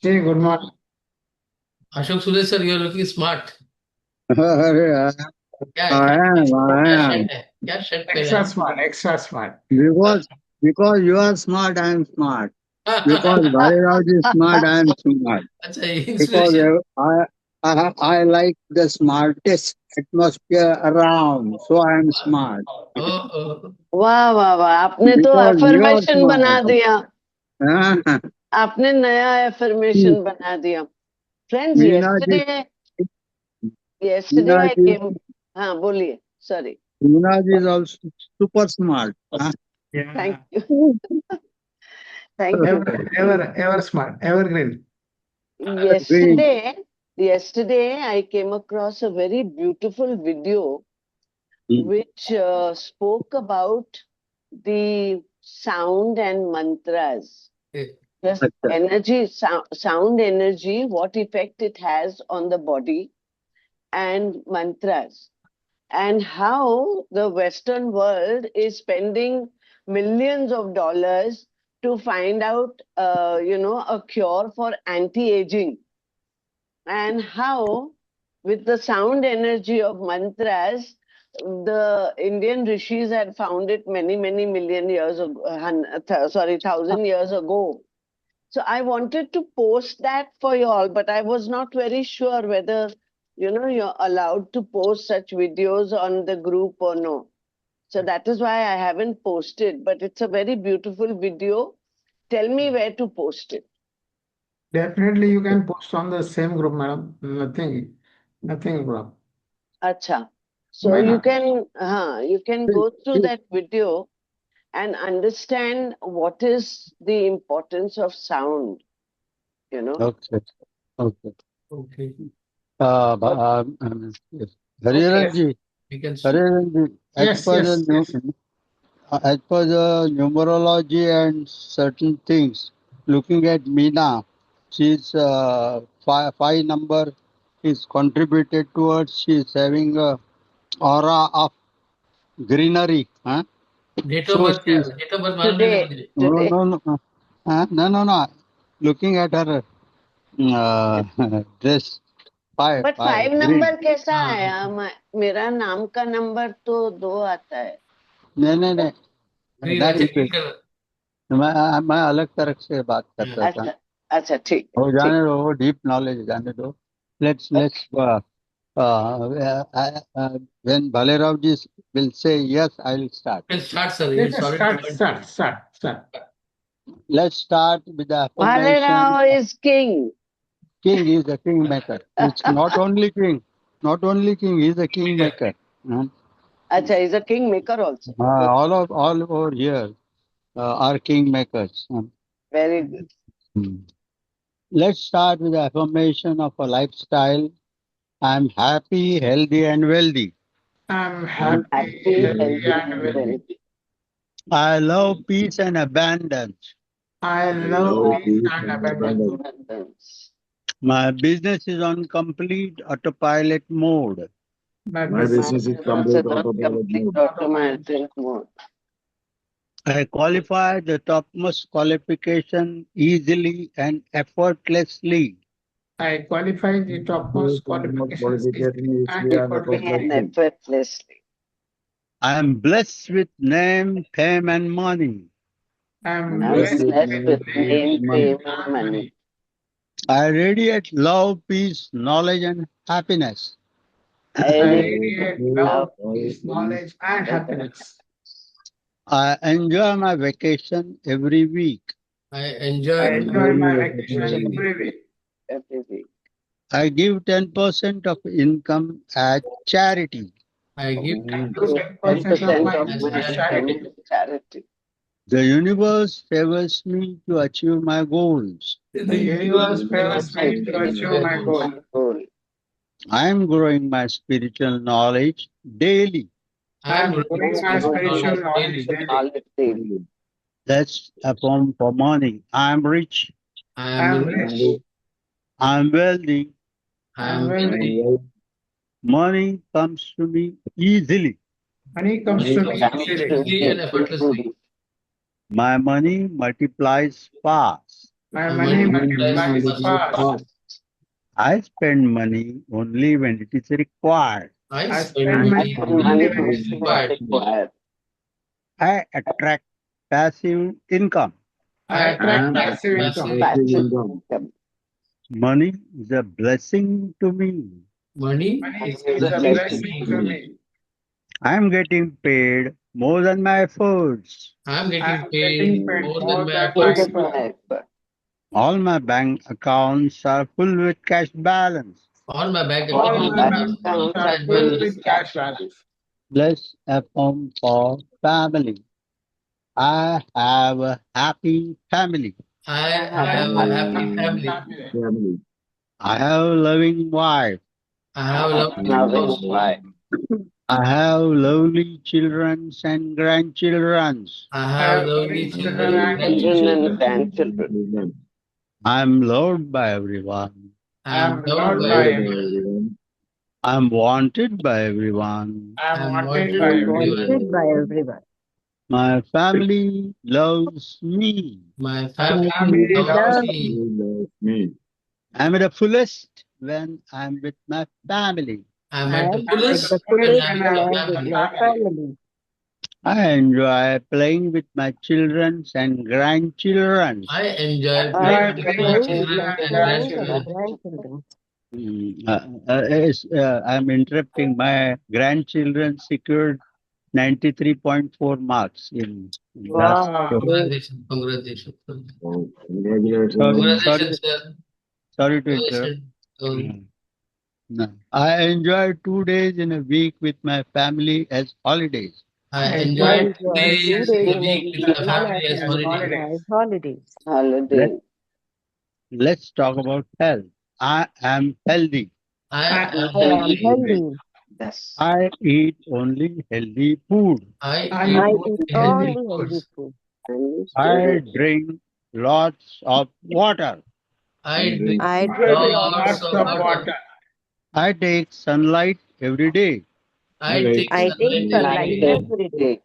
Hey, good morning. Ashok Sule sir, you are looking smart. अरे क्या I क्या am, I क्या am. Shirt है, क्या शर्ट पहना Extra है? smart, extra smart. Because because you are smart, I am smart. Because Bhairaj is smart, I am smart. अच्छा, Because inspiration. I like the smartest atmosphere around, so I am smart. ओह, वाह वाह वाह, आपने तो Because you are affirmation बना smart. दिया। हाँ, आपने नया एफर्मेशन बना दिया। Friends, Meena ji, yesterday yesterday Meena आई जी, केम। हाँ, बोलिए। Sorry. Meena ji is also super smart. हाँ. Thank Yeah. You. Thank you. Ever smart, evergreen. Green. yesterday yesterday I came across a very beautiful video which spoke about the sound and mantras. The अच्छा. energy, sound energy, what effect it has on the body, and mantras, and how the Western world is spending millions of dollars to find out, a cure for anti-aging, and how, with the sound energy of mantras, the Indian rishis had found it many, many million years ago, 1,000 years ago. So I wanted to post that for you all, but I was not very sure whether you're allowed to post such videos on the group or no. So that is why I haven't posted, but it's a very beautiful video. Tell me where to post it. Definitely, you can post on the same group, madam. Nothing wrong. Acha. So Why you not? can go through that video and understand what is the importance of sound, you know. Okay. Okay. okay, Yes. okay. Hariharan ji, We can. Hariharan ji, Yes, yes, yes. as per the numerology and certain things, looking at Meena, she's five number is contributed towards. She's having a aura of greenery. Huh? Date of So birth क्या she's है? Date of birth मालूम नहीं था Today, मुझे. no today. no no no no no. Looking at her dress, but five 5 number green. कैसा हाँ, आया? मेरा नाम का नंबर तो 2 आता है। नहीं नहीं नहीं ग्रीन, अच्छा, नहीं ग्रीन कलर. मैं अलग तरह से बात करता था अच्छा, अच्छा, ठीक है, वो ठीक। जाने दो वो डीप नॉलेज जाने दो let's when Bhalerav ji will say yes I'll start. Start sir, ये Let us solid start, comment. start, start, start. Let's start with the affirmation. Bhalerao is king. King is the kingmaker. It's not only king, he's a kingmaker. Hmm? Acha, he's a king maker also. Good. All over here are kingmakers. Very good. Hmm. Let's start with the affirmation of a lifestyle. I'm happy, healthy, and wealthy. I'm I'm happy, happy, healthy, healthy, and and wealthy. wealthy. I love peace and abundance. I I love love peace peace and and abundance. abundance. My business is on complete autopilot mode. My My business My business is is on business complete is on autopilot complete mode. autopilot. automatic mode. I qualify the topmost qualification easily and effortlessly. I qualify the topmost qualifications easily Qualification and easily and And effortlessly. effortlessly. effortlessly. I am blessed with name, fame, and money. I'm I'm I'm blessed blessed with blessed with with name, fame, name, name, and money. fame, fame, and and money. money. I radiate love, peace, knowledge, and happiness. I I really radiate love love, All peace, peace. knowledge, and happiness. I enjoy my vacation every week. I I enjoy I my enjoy enjoy my my vacation vacation vacation every week. every week. I give 10% of income as charity. I give I every do week. Give 10% of 10% my of as income my as income charity. charity. to charity. The universe favors me to achieve my goals. The The universe universe favors favors Universe me me to to helps achieve achieve my me my to goals. goal. my goal. I am growing my spiritual knowledge daily. I am I'm growing my growing I'm my spiritual growing my spiritual knowledge knowledge daily. spiritual daily. knowledge daily. Daily. That's a form for money. I am rich. I am I'm rich. I'm rich. rich. I am wealthy. I I'm am wealthy. I'm wealthy. well. Money comes to me easily. Money comes Money to Money me comes comes to to me easily. To easily and me effortlessly. easily. My money multiplies fast. My My money money multiplies multiplies fast. I spend money only when it is required. I I spend spend money money And only money when when it's it's is not required. required. required. I attract passive income. I I attract attract passive passive income. Passive income. income. Money is a blessing to me. Money Money is is a a blessing to blessing to me. me. I am getting paid more than my efforts. I'm I getting am getting paid paid more than more my than my efforts. More than effort. my effort. All my bank accounts are full with cash balance. All my bank All All accounts my my are bank full accounts with accounts are are cash filled filled with with balance. cash cash. balance. Bless FM for family. I have a happy family. I I have have a a happy happy family. Family. I have a loving wife. I have a lovely loving household. wife. I have lovely children and grandchildren. I I have have lovely loving children children, and Children and grandchildren. grandchildren. I am loved by everyone. I I am am loved loved by by everyone. everyone. I am wanted by everyone. I I am am wanted wanted by by And everyone. everyone. wanted by everyone. My family loves me. My My family family loves loves Love me. me. I am at the fullest when I am with my family. I'm I at the am I'm at at the fullest the when fullest fullest I'm when with when I'm the I with am with my family. my family. family. I enjoy playing with my children and grandchildren. I I enjoy I playing enjoy with enjoy playing my with playing with children my children and and children grandchildren. and grandchildren. grandchildren. I'm interrupting. My grandchildren secured 93.4 marks in last. Wow, Wow. great. Congratulations, congratulations. Oh, Sorry, Congratulations, sir. sorry to interrupt. Congratulations. Oh, No. I enjoy 2 days in a week with my family as holidays. I I I enjoy enjoyed 2 2 enjoy days 2 days in in days a a in a week week with with my week my with my family family as as family holidays. holidays. as holidays. Let, Holiday. let's talk about health. I am healthy. I I am I am am healthy. healthy. healthy. Yes. I eat only healthy food. I I eat I eat eat only all healthy healthy the food. healthy foods. food. And I drink lots of water. I drink I I drink drink lots lots of lots of of water. water. water. I take sunlight every day. I take I take sunlight every sunlight day. every day.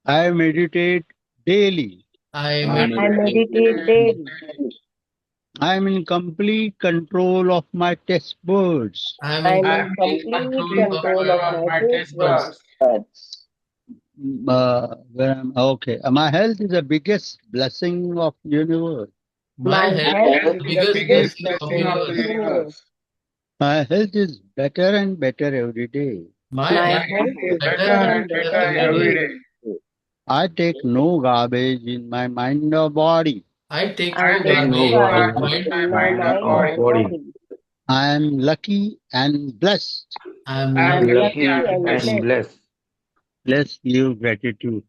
I meditate daily. I I I meditate meditate daily. daily. I am in complete control of my taste buds. I am I in am I in am in complete complete control complete of control my of control of my my taste taste taste buds. buds. buds. Okay. My health is the biggest blessing of universe. My My health My health is health the is is the the biggest biggest biggest blessing of blessing blessing of of the universe. universe. universe. My health is better and better every day. My My My health health health is is is better better better and and and better better better every every day. every day. day. I take no garbage in my mind or body. I take I I no take take no garbage no in my garbage garbage mind in or my in my mind body. or mind or body. body. I am lucky and blessed. I am I am I'm lucky lucky lucky and and and blessed. blessed. blessed. Let's give gratitude.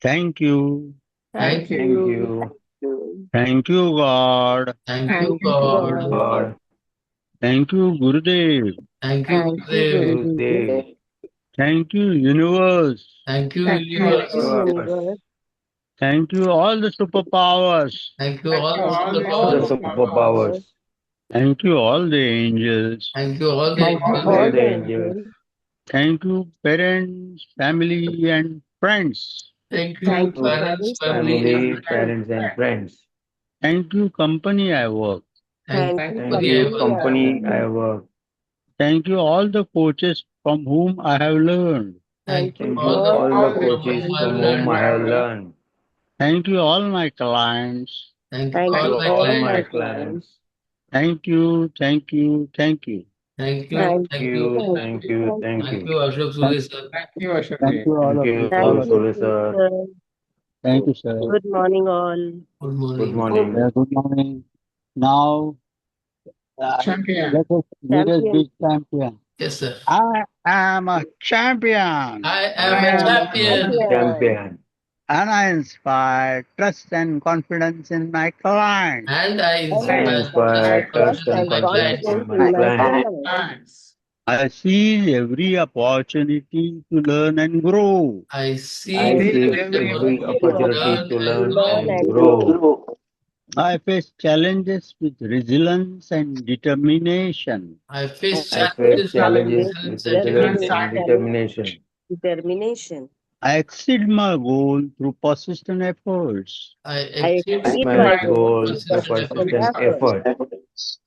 Thank you. Thank Thank Thank you. you. you. Thank you. Thank you, God. Thank you, Thank Thank you, you, God. God. God. Thank you, Gurudev. Thank you, Thank you, Gurudev. Guruji. Thank you, universe. Thank you, Thank you, Thank you, universe. universe. universe. Thank you, all the superpowers. Thank you, Thank all you, the Thank all you, the all the superpowers. superpowers. superpowers. Thank you, all the angels. Thank you, all the Thank you, Thank you, all angels. all the the angels. angels. Thank you, parents, family, and friends. Thank you, Thank Thank you, you, parents, parents, family, family, and family, and friends. friends. and friends. Thank you, company I work. Thank Thank you, Thank you, you, company I company work. I company work. I work. Thank you, all the coaches from whom I have learned. Thank Thank you, you, Thank all you, the all all the the coaches from coaches whom coaches I from have from whom learned. whom I I have have learned. learned. Thank you, all my clients. Thank you, Thank Thank all you, you, my all all my my clients. clients. clients. Thank you, thank you, thank you. Thank you, Thank thank you, You, you, thank thank you, you. thank thank you. you, Ashok Thank, Suri sir. Thank you, thank Ashokji. you, all Thank of you, you. Thank All of you. you, Suri sir. teacher. Thank you, sir. Good morning, all. Good Good morning. morning. Good morning. Now, Champion. let us Champion. be champion. Yes, sir. I am a champion, I I am I a am am a a champion. champion. champion. and I inspire trust and confidence in my clients. And I And I I inspire trust inspire inspire and trust trust confidence in and and my confidence clients. in confidence my in my clients. clients. I seize every opportunity to learn and grow. I I seize I seize every seize every opportunity opportunity every to opportunity learn to to and learn learn grow. and and grow. grow. I face challenges with resilience and determination. I I face I face face challenges with challenges challenges with with resilience and resilience resilience and determination. and determination. determination. I exceed my goal through persistent efforts. I I exceed exceed my my my goal goal through through persistent persistent efforts. persistent effort. effort.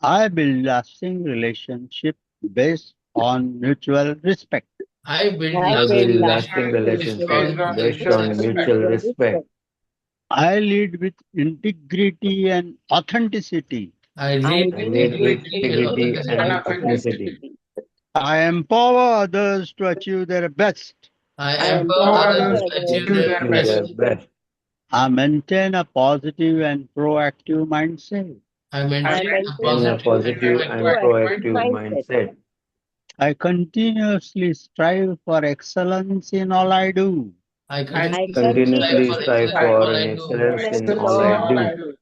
I build lasting relationship based on mutual respect. I build I I build build lasting lasting lasting relationships Based based relationships relationships on on mutual based based on respect. on mutual mutual respect. respect. I lead with integrity and authenticity. I I lead I with lead lead with with integrity and integrity integrity and and authenticity. authenticity. authenticity. I empower others to achieve their best. I I empower empower empower others others to to others achieve achieve to their their To achieve their best. best. their best. best. I maintain a positive and proactive mindset. I I I maintain a maintain In a a positive and maintain positive positive, a and proactive proactive proactive proactive mindset. mindset. mindset. I continuously strive for excellence in all I do. I I I continuously strive Continuously for continuously strive excellence in strive for all for an I do. excellence excellence in in excellence all in I all all I do. I do. do.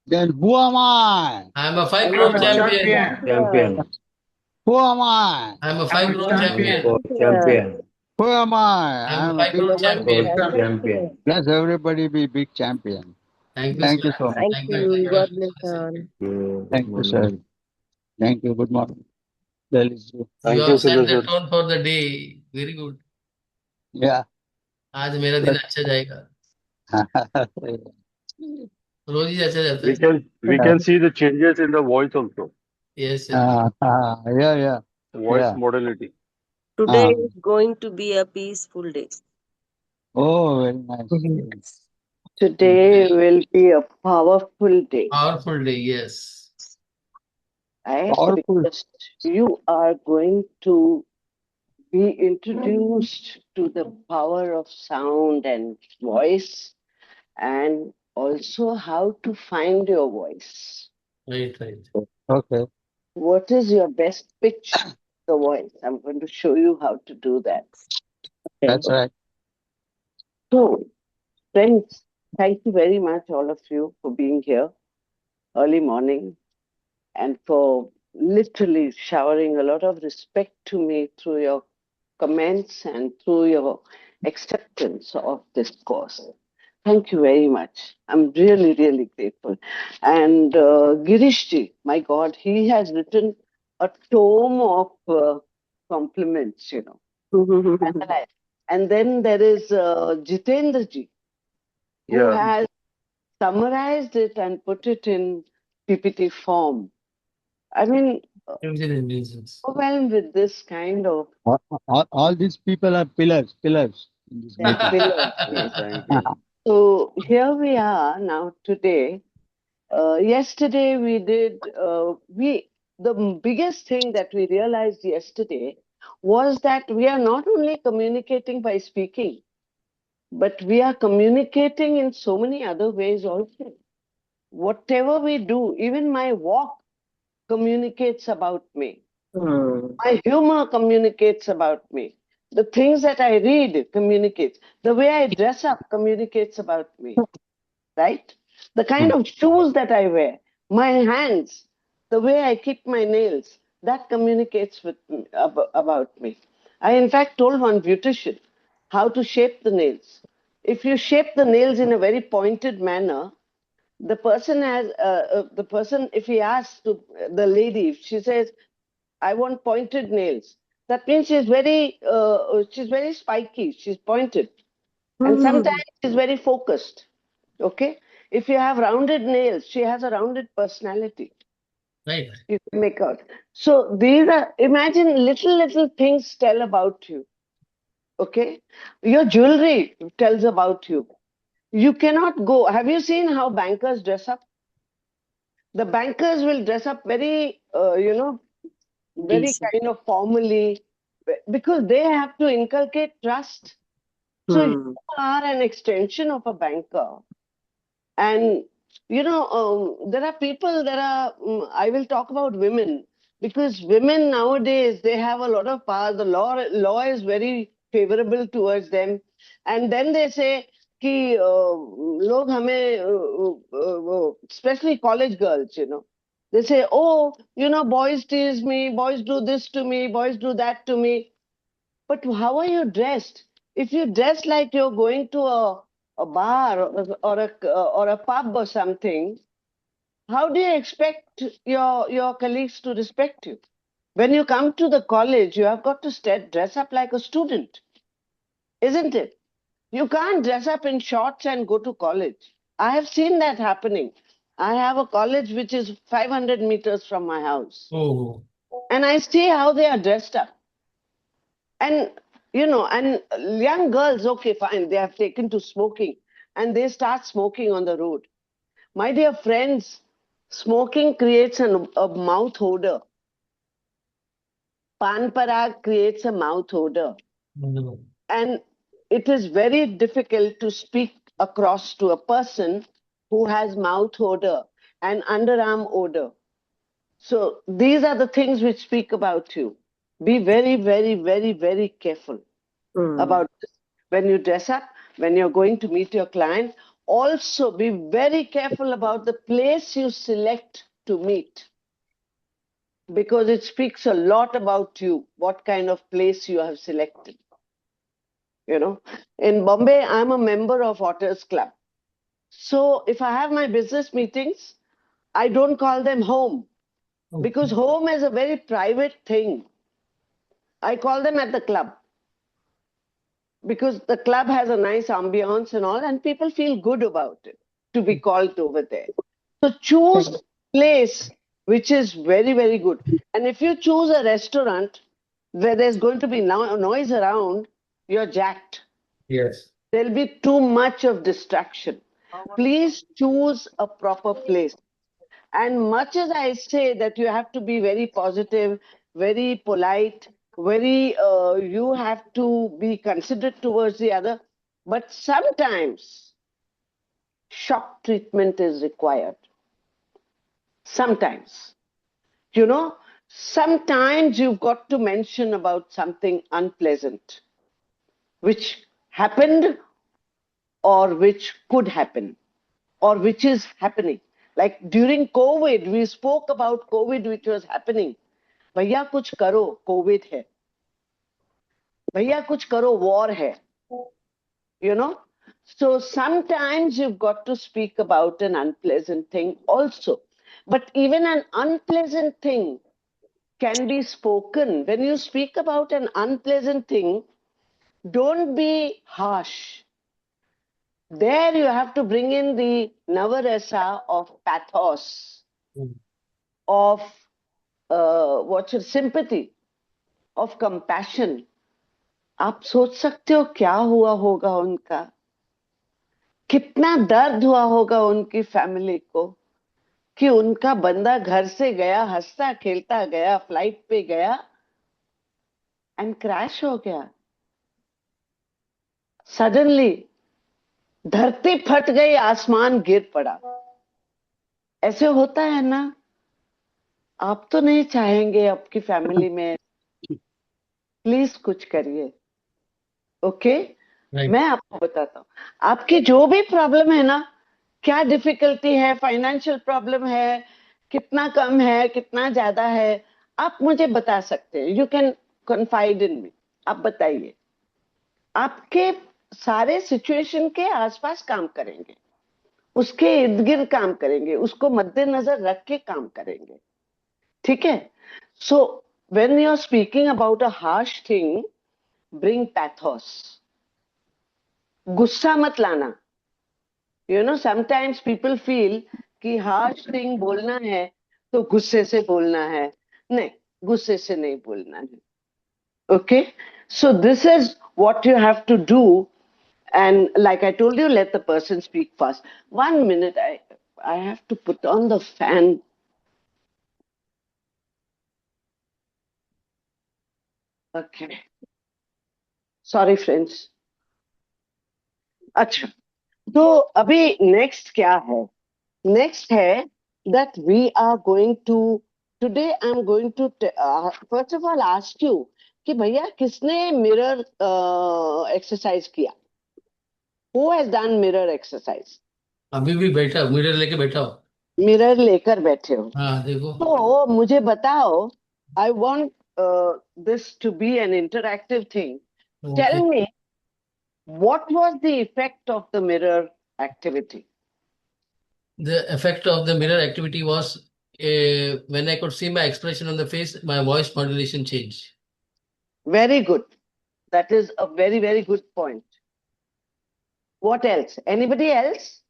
Then who am I? I am a five I'm I'm crore a a fighter champion. champion. Champion. champion. Who am I? I am a I'm five a crore I'm a I'm a champion. champion. God champion. champion. Who am I? I am a I'm a five big crore I'm a God champion. fighter champion. champion. Let everybody be big champion. Thank you, Thank sir. you so much. Thank Thank you. you. Thank you. God bless all. Good Thank you, sir. morning. Thank you. Good morning. Lalisu. You Thank you, have set the Siddharth. tone for the day. Very good. Yeah. आज मेरा दिन अच्छा जाएगा. रोज ही अच्छा जाता We है. can see the changes in the voice also, Yes, yes. Yeah, yeah, voice yeah. modality. Today is going to be a peaceful day. Oh, very nice. Today will be a powerful day, Powerful day. Yes. right? Powerful. Because you are going to be introduced to the power of sound and voice, and also how to find your voice. Right, right. Okay. What is your best pitch? The voice. I'm going to show you how to do that. That's right. So, friends, thank you very much, all of you, for being here early morning and for literally showering a lot of respect to me through your comments and through your acceptance of this course. Thank you very much. I'm really, really grateful. And Girishji, my God, he has written a tome of compliments, you know. And then there is Jitendraji, who Yeah. has summarized it and put it in PPT form. I mean, Reasons. overwhelmed with this kind of All these people are pillars in this meeting. pillars. Yeah, Yes. thank you. So here we are now today. Yesterday we did, the biggest thing that we realized yesterday was that we are not only communicating by speaking, but we are communicating in so many other ways also. Whatever we do, even my walk communicates about me. My humor communicates about me. The things that I read communicates. The way I dress up communicates about me, right? The kind of shoes that I wear, my hands, the way I keep my nails, that communicates with me, about me. I in fact told one beautician how to shape the nails. If you shape the nails in a very pointed manner, the person, if he asks to the lady, if she says, I want pointed nails. That means she's very spiky. She's pointed, and sometimes she's very focused. Okay. If you have rounded nails, she has a rounded personality. Right. You can make out. So these are, imagine little things tell about you. Okay. Your jewelry tells about you. You cannot go. Have you seen how bankers dress up? The bankers will dress up very, very Decent. kind of formally because they have to inculcate trust. So you are an extension of a banker. And, there are people, I will talk about women because women nowadays, they have a lot of power. The law is very favorable towards them. And then they say, कि लोग हमें especially college girls, they say, oh, boys tease me, boys do this to me, boys do that to me. But how are you dressed? If you dress like you're going to a bar or a pub or something, how do you expect your colleagues to respect you? When you come to the college, you have got to dress up like a student. isn't it? You can't dress up in shorts and go to college. I have seen that happening. I have a college which is 500 meters from my house, Oh, and I see how they are dressed up. And, and young girls, okay, fine, they have taken to smoking and they start smoking on the road. My dear friends, smoking creates a mouth odor. Pan parag creates a mouth odor. no. And it is very difficult to speak across to a person who has mouth odor and underarm odor. So these are the things which speak about you. Be very, very, very, very careful about this. When you dress up, when you're going to meet your client, also be very careful about the place you select to meet, because it speaks a lot about you, what kind of place you have selected. In Bombay, I'm a member of Otters Club. So if I have my business meetings, I don't call them home, because home is a very private thing. I call them at the club, because the club has a nice ambiance and all, and people feel good about it to be called over there. So choose place which is very, very good. And if you choose a restaurant where there's going to be noise around, you're jacked. Yes. There'll be too much of distraction. Please choose a proper place. And much as I say that you have to be very positive, very polite, you have to be considerate towards the other, but sometimes shock treatment is required. Sometimes. Sometimes you've got to mention about something unpleasant, which happened or which could happen or which is happening. Like during COVID, we spoke about COVID which was happening. भैया कुछ करो, COVID है. भैया कुछ करो, war है. So sometimes you've got to speak about an unpleasant thing also. But even an unpleasant thing can be spoken. When you speak about an unpleasant thing, don't be harsh. There you have to bring in the navarasa of pathos, of sympathy, of compassion. आप सोच सकते हो क्या हुआ होगा उनका, कितना दर्द हुआ होगा उनकी फैमिली को, कि उनका बंदा घर से गया, हंसता खेलता गया, फ्लाइट पे गया एंड क्रैश हो गया. सडनली धरती फट गई, आसमान गिर पड़ा. ऐसे होता है ना. आप तो नहीं चाहेंगे आपकी फैमिली में. प्लीज कुछ करिए. ओके मैं आपको बताता हूँ, आपकी जो भी प्रॉब्लम है ना, क्या डिफिकल्टी है, फाइनेंशियल प्रॉब्लम है, कितना कम है, कितना ज्यादा है, आप मुझे बता सकते हैं. यू कैन कन्फाइड इन मी. आप बताइए. आपके सारे सिचुएशन के आसपास काम करेंगे, उसके इर्द गिर्द काम करेंगे, उसको मद्देनजर रख के काम करेंगे. ठीक है. So when you are speaking about a harsh thing, bring pathos. गुस्सा मत लाना. Sometimes people feel कि harsh thing बोलना है तो गुस्से से बोलना है. नहीं, गुस्से से नहीं बोलना है. Okay? So this is what you have to do. And like I told you, let the person speak first. 1 minute, I have to put on the fan. Okay. Sorry, friends. अच्छा, तो अभी next क्या है? Next है that we are going to, today I'm going to first of all ask you कि भैया किसने mirror exercise किया? Who has done mirror exercise? अभी भी बैठा, मिरर लेके बैठा हो. Mirror लेकर बैठे हो. हाँ देखो. तो मुझे बताओ, I want this to be an interactive thing. Tell me, what was the effect of the mirror activity? The effect of the mirror activity was when I could see my expression on the face, my voice modulation changed. Very good. That is a very, very good point. What else? Anybody else?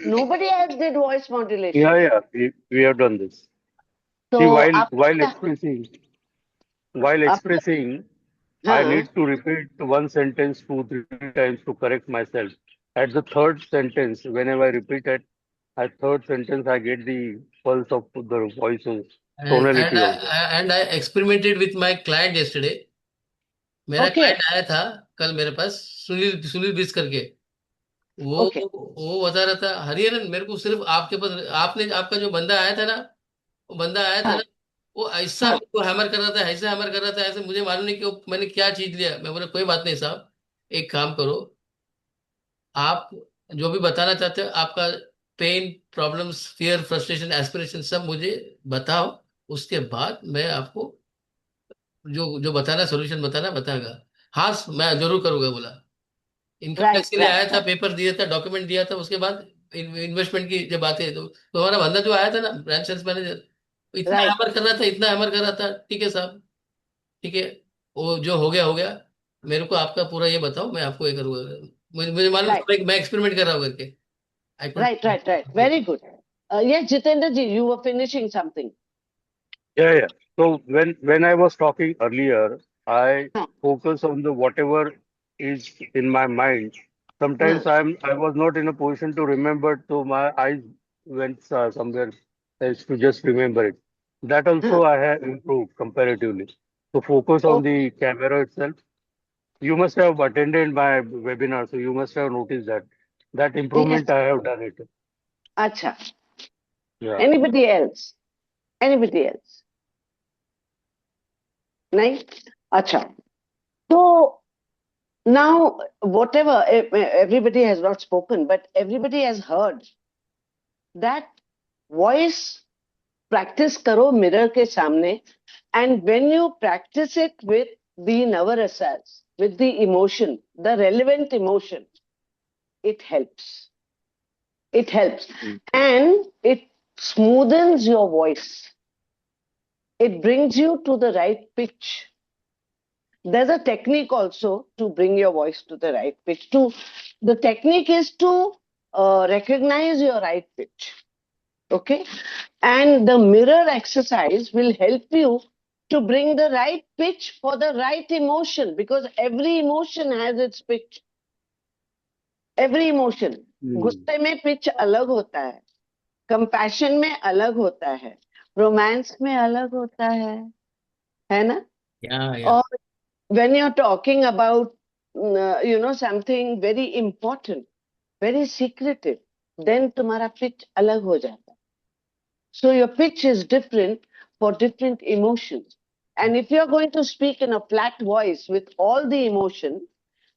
Nobody else did voice modulation. Yeah, we have done this. See, So while up- expressing, I हाँ, need to repeat one sentence 2, 3 times to correct myself. At the third sentence, whenever I repeat it, at third sentence, I get the pulse of the voices, And tonality and also. I experimented with my client yesterday. मेरा okay, client आया था कल मेरे पास, सुनील सुनील बिस करके। okay, वो बता रहा था, हरिहरन मेरे को सिर्फ आपके पास, आपने आपका जो बंदा आया था ना, वो बंदा आया था हाँ, ना, वो ऐसा हाँ, मेरे को हैमर कर रहा था, ऐसा हैमर कर रहा था, ऐसे मुझे मालूम नहीं कि मैंने क्या चीज लिया। मैं बोला कोई बात नहीं साहब, एक काम करो, आप जो भी बताना चाहते हो, आपका pain, problems, fear, frustration, aspiration सब मुझे बताओ, उसके बाद मैं आपको जो जो बताना, सोल्यूशन बताना बताएगा। हाँ मैं जरूर करूंगा बोला। इनकम right, टैक्स के लिए right, आया था, पेपर दिया था, डॉक्यूमेंट दिया था, उसके बाद इन्वेस्टमेंट की जब बातें, तो हमारा बंदा जो आया था ना, ब्रांच सेल्स मैनेजर, इतना right, हैमर कर रहा था, इतना हैमर कर रहा था। ठीक है साहब, ठीक है, वो जो हो गया, मेरे को आपका पूरा ये बताओ, मैं आपको ये करूंगा। मुझे मालूम right, था मैं एक्सपेरिमेंट कर रहा हूँ करके। आई right. Very good. Yes, Jitendra ji, you were finishing something. Yeah. So when I was talking earlier, I हाँ, focus on the whatever is in my mind. Sometimes हाँ, I was not in a position to remember, so my eyes went somewhere else to just remember it. That हाँ, also I have improved comparatively. So focus on okay, the camera itself. You must have attended my webinar, so you must have noticed that yes, improvement I have done it. acha. Yeah. Anybody else? Anybody else? नहीं? Acha. So now, whatever, everybody has not spoken, but everybody has heard that voice practice karo mirror ke samne, and when you practice it with the navarasas, with the emotion, the relevant emotion, it helps. It helps. And it smoothens your voice. It brings you to the right pitch. There's a technique also to bring your voice to the right pitch. The technique is to recognize your right pitch. Okay? And the mirror exercise will help you to bring the right pitch for the right emotion, because every emotion has its pitch. Every emotion. गुस्से में pitch अलग होता है, compassion में अलग होता है, romance में अलग होता है ना? या और when you're talking about something very important, very secretive, then तुम्हारा pitch अलग हो जाता है. So your pitch is different for different emotions. And if you're going to speak in a flat voice with all the emotion,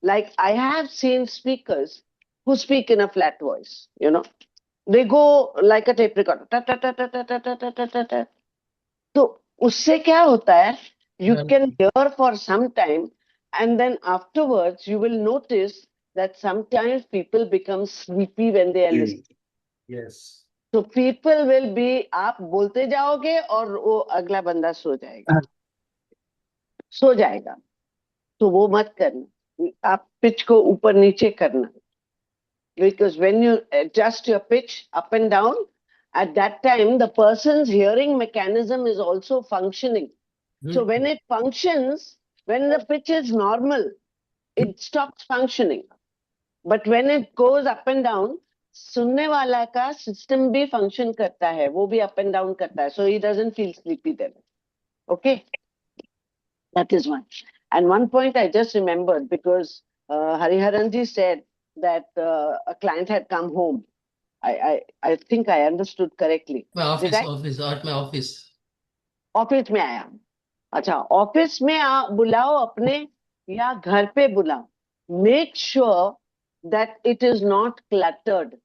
like I have seen speakers who speak in a flat voice, they go like a tape recorder. Ta, ta, ta, ta, ta, ta, ta, ta, ta, ta, ta. तो उससे क्या होता है? You can hear for some time, and then afterwards you will notice that sometimes people become sleepy when they are listening. Yes So people will be, आप बोलते जाओगे और वो अगला बंदा सो जाएगा, तो वो मत करना, आप पिच को ऊपर नीचे करना, because when you adjust your pitch up and down, at that time the person's hearing mechanism is also functioning. So when it functions, when the pitch is normal, it stops functioning. But when it goes up and down, सुनने वाला का system भी function करता है, वो भी up and down करता है, so he doesn't feel sleepy then. Okay, that is one. And one point I just remembered, because Hariharanji said that a client had come home. I think I understood correctly. मैं Did office I? Office और मैं office office में आया. अच्छा, office में बुलाओ अपने या घर पे बुलाओ. Make sure that it is not cluttered,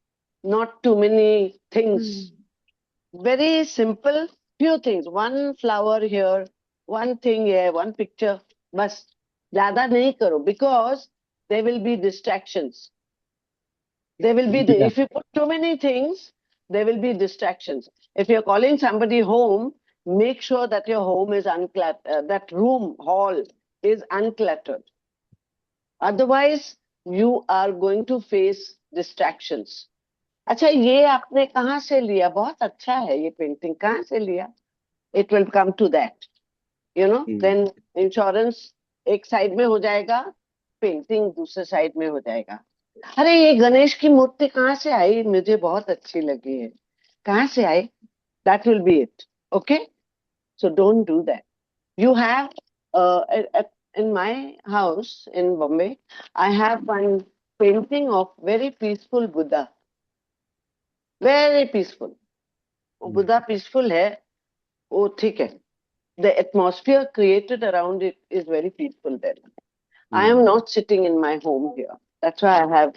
not too many things. Very simple, few things. One flower here, one thing here, one picture. बस ज्यादा नहीं करो, because there will be distractions. There will be if you put too many things, there will be distractions. If you're calling somebody home, make sure that your home is uncluttered, that room, hall is uncluttered. Otherwise, you are going to face distractions. अच्छा, ये आपने कहाँ से लिया? बहुत अच्छा है ये पेंटिंग, कहाँ से लिया? It will come to that, you know. Then insurance एक साइड में हो जाएगा, पेंटिंग दूसरे साइड में हो जाएगा. अरे ये गणेश की मूर्ति कहाँ से आई? मुझे बहुत अच्छी लगी है. कहाँ से आई? That will be it. Okay? So don't do that. You have in my house in Bombay, I have one painting of very peaceful Buddha. Very peaceful. वो बुद्धा पीसफुल है, वो ठीक है. The atmosphere created around it is very peaceful there. I am not sitting in my home here. That's why I have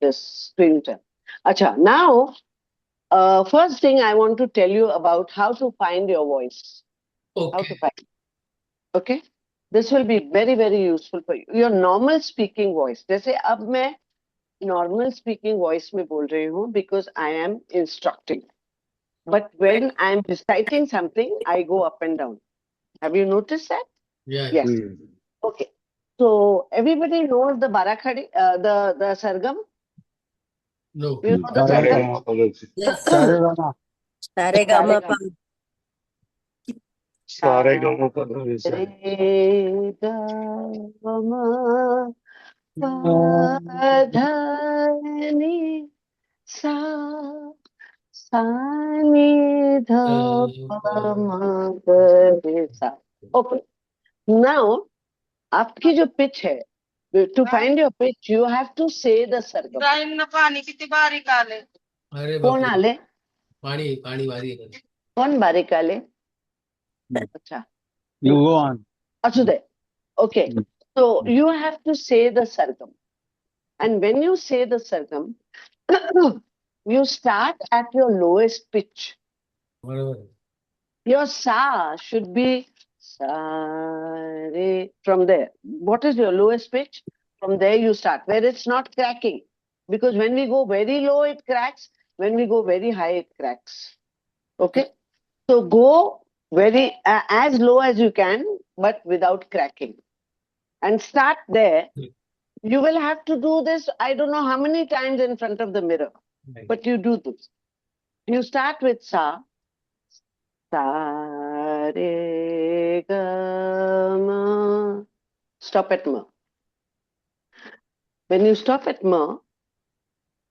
this screen time. Acha, now, first thing I want to tell you about how to find your voice. How to Okay. find. Okay? This will be very, very useful for you. Your normal speaking voice. जैसे अब मैं normal speaking voice में बोल रही हूँ because I am instructing. But when I am reciting something, I go up and down. Have you noticed that? Yeah. Yes. Okay. So everybody knows the Barakhadi, the Sargam. No. You know the Sargam? Yes. Saregama. Saregama. Saregama. Re ga ma pa dha ni sa sa ni dha pa ma ga re sa. Okay. Now, आपकी जो pitch है, to find your pitch, you have to say the Sargam. अरे बाप कौन रे, आले? पानी वारी है. कौन बारीक आले? अच्छा. You go on. Achhude. Okay. So you have to say the Sargam. And when you say the Sargam, you start at your lowest pitch. बरोबर. Your sa should be sa re from there. What is your lowest pitch? From there you start, where it's not cracking. Because when we go very low, it cracks. When we go very high, it cracks. Okay? So go very as low as you can, but without cracking. And start there. You will have to do this, I don't know how many times in front of the mirror, but you do this. You start with sa. Sa, re, ga, ma. Stop at ma. When you stop at ma,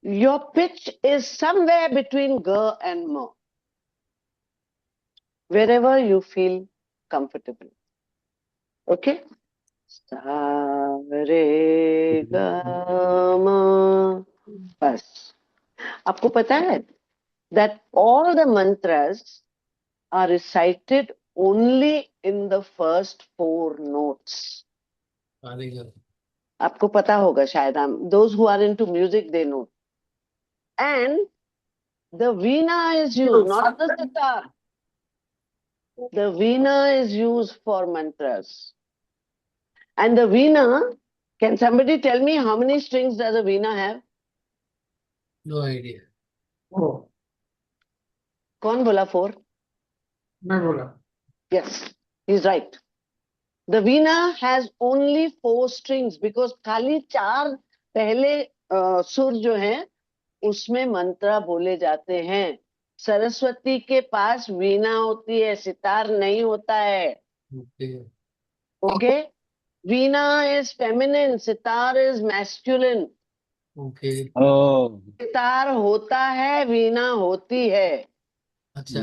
your pitch is somewhere between ga and ma. Wherever you feel comfortable. Okay? Sa, re, ga, ma. Bas. आपको पता है that all the mantras are recited only in the first 4 notes. आपको पता होगा शायद. Those who are into music, they know. And the veena is used, not the sitar. The veena is used for mantras. And the veena, can somebody tell me how many strings does a veena have? No idea. Oh, कौन बोला 4? मैं बोला. Yes, he's right. The veena has only 4 strings because खाली 4 पहले सुर जो हैं उसमें मंत्र बोले जाते हैं. सरस्वती के पास वीणा होती है, सितार नहीं होता है. Okay. Okay? Veena is feminine, sitar is masculine. Okay. Oh. Sitar होता है, वीणा होती है. अच्छा.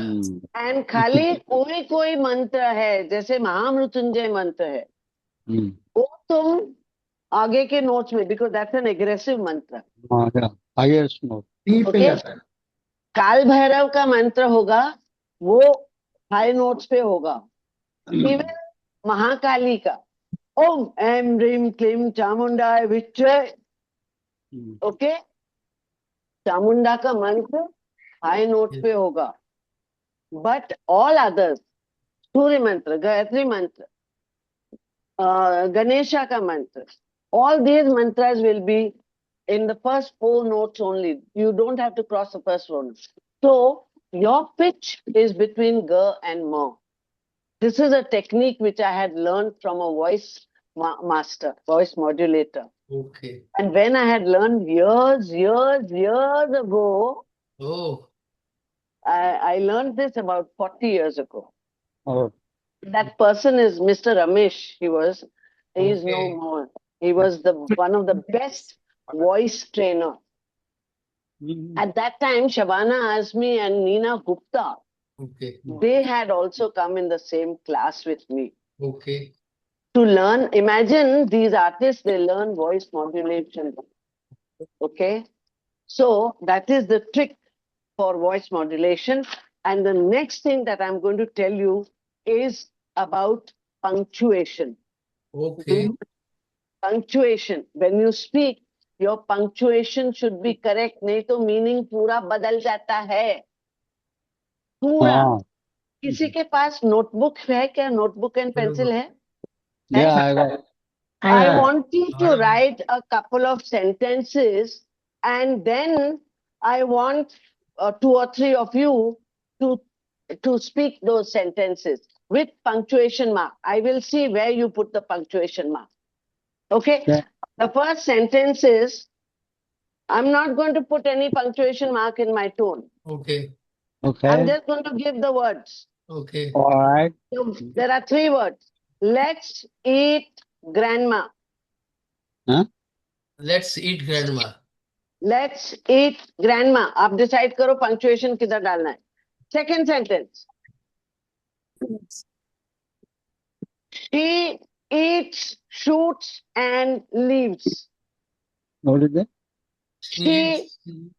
एंड खाली कोई कोई मंत्र है, जैसे महामृत्युंजय मंत्र है, वो तुम आगे के नोट्स में, बिकॉज दैट्स एन एग्रेसिव मंत्र. Highest note. टी पे Okay. जाता है. काल भैरव का मंत्र होगा, वो हाई नोट्स पे होगा. इवन महाकाली का ओम ऐम ह्रीम क्लीम चामुंडाय विच्चे. ओके, चामुंडा का मंत्र हाई नोट पे होगा. बट ऑल अदर्स, सूर्य मंत्र, गायत्री मंत्र, Ganesha ka mantra, all these mantras will be in the first 4 notes only. You don't have to cross the first 4 notes. So your pitch is between ga and ma. This is a technique which I had learned from a voice master, voice modulator. Okay. And when I had learned years ago, Oh, I learned this about 40 years ago. Oh, That person is Mr. Ramesh. He is no okay. more. He was one of the best voice trainer. mm, At that time, Shabana Azmi and Neena Gupta, Okay. they had also come in the same class with me Okay. to learn. Imagine these artists, they learn voice modulation. Okay. So that is the trick for voice modulation. And the next thing that I'm going to tell you is about punctuation. Okay. Punctuation. When you speak, your punctuation should be correct. नहीं तो meaning पूरा बदल जाता है. पूरा. ah, किसी के पास notebook है क्या? नोटबुक एंड पेंसिल है? yeah, I got. I I, want you to write a couple of sentences, and then I want 2 or 3 of you to speak those sentences with punctuation mark. I will see where you put the punctuation mark. Okay? Yeah. The first sentence is, I'm not going to put any punctuation mark in my tone. Okay. I'm Okay. just going to give the words. Okay. All right. So there are 3 words. Let's eat grandma. Let's eat grandma. Let's eat grandma. आप decide करो punctuation किधर डालना है. Second sentence, she eats, shoots and leaves. What is it? She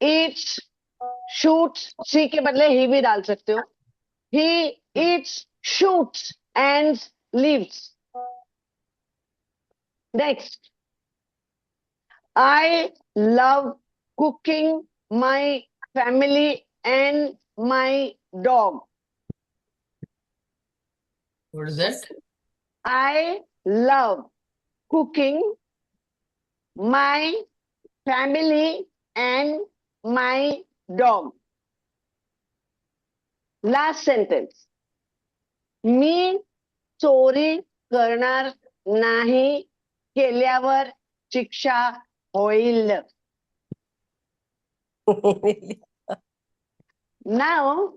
eats, shoots, she के बदले he भी डाल सकते हो. He eats, shoots and leaves. Next, I love cooking my family and my dog. What is that? I love cooking my family and my dog. Last sentence. मी चोरी करणार नाही केल्यावर शिक्षा होईल. Now,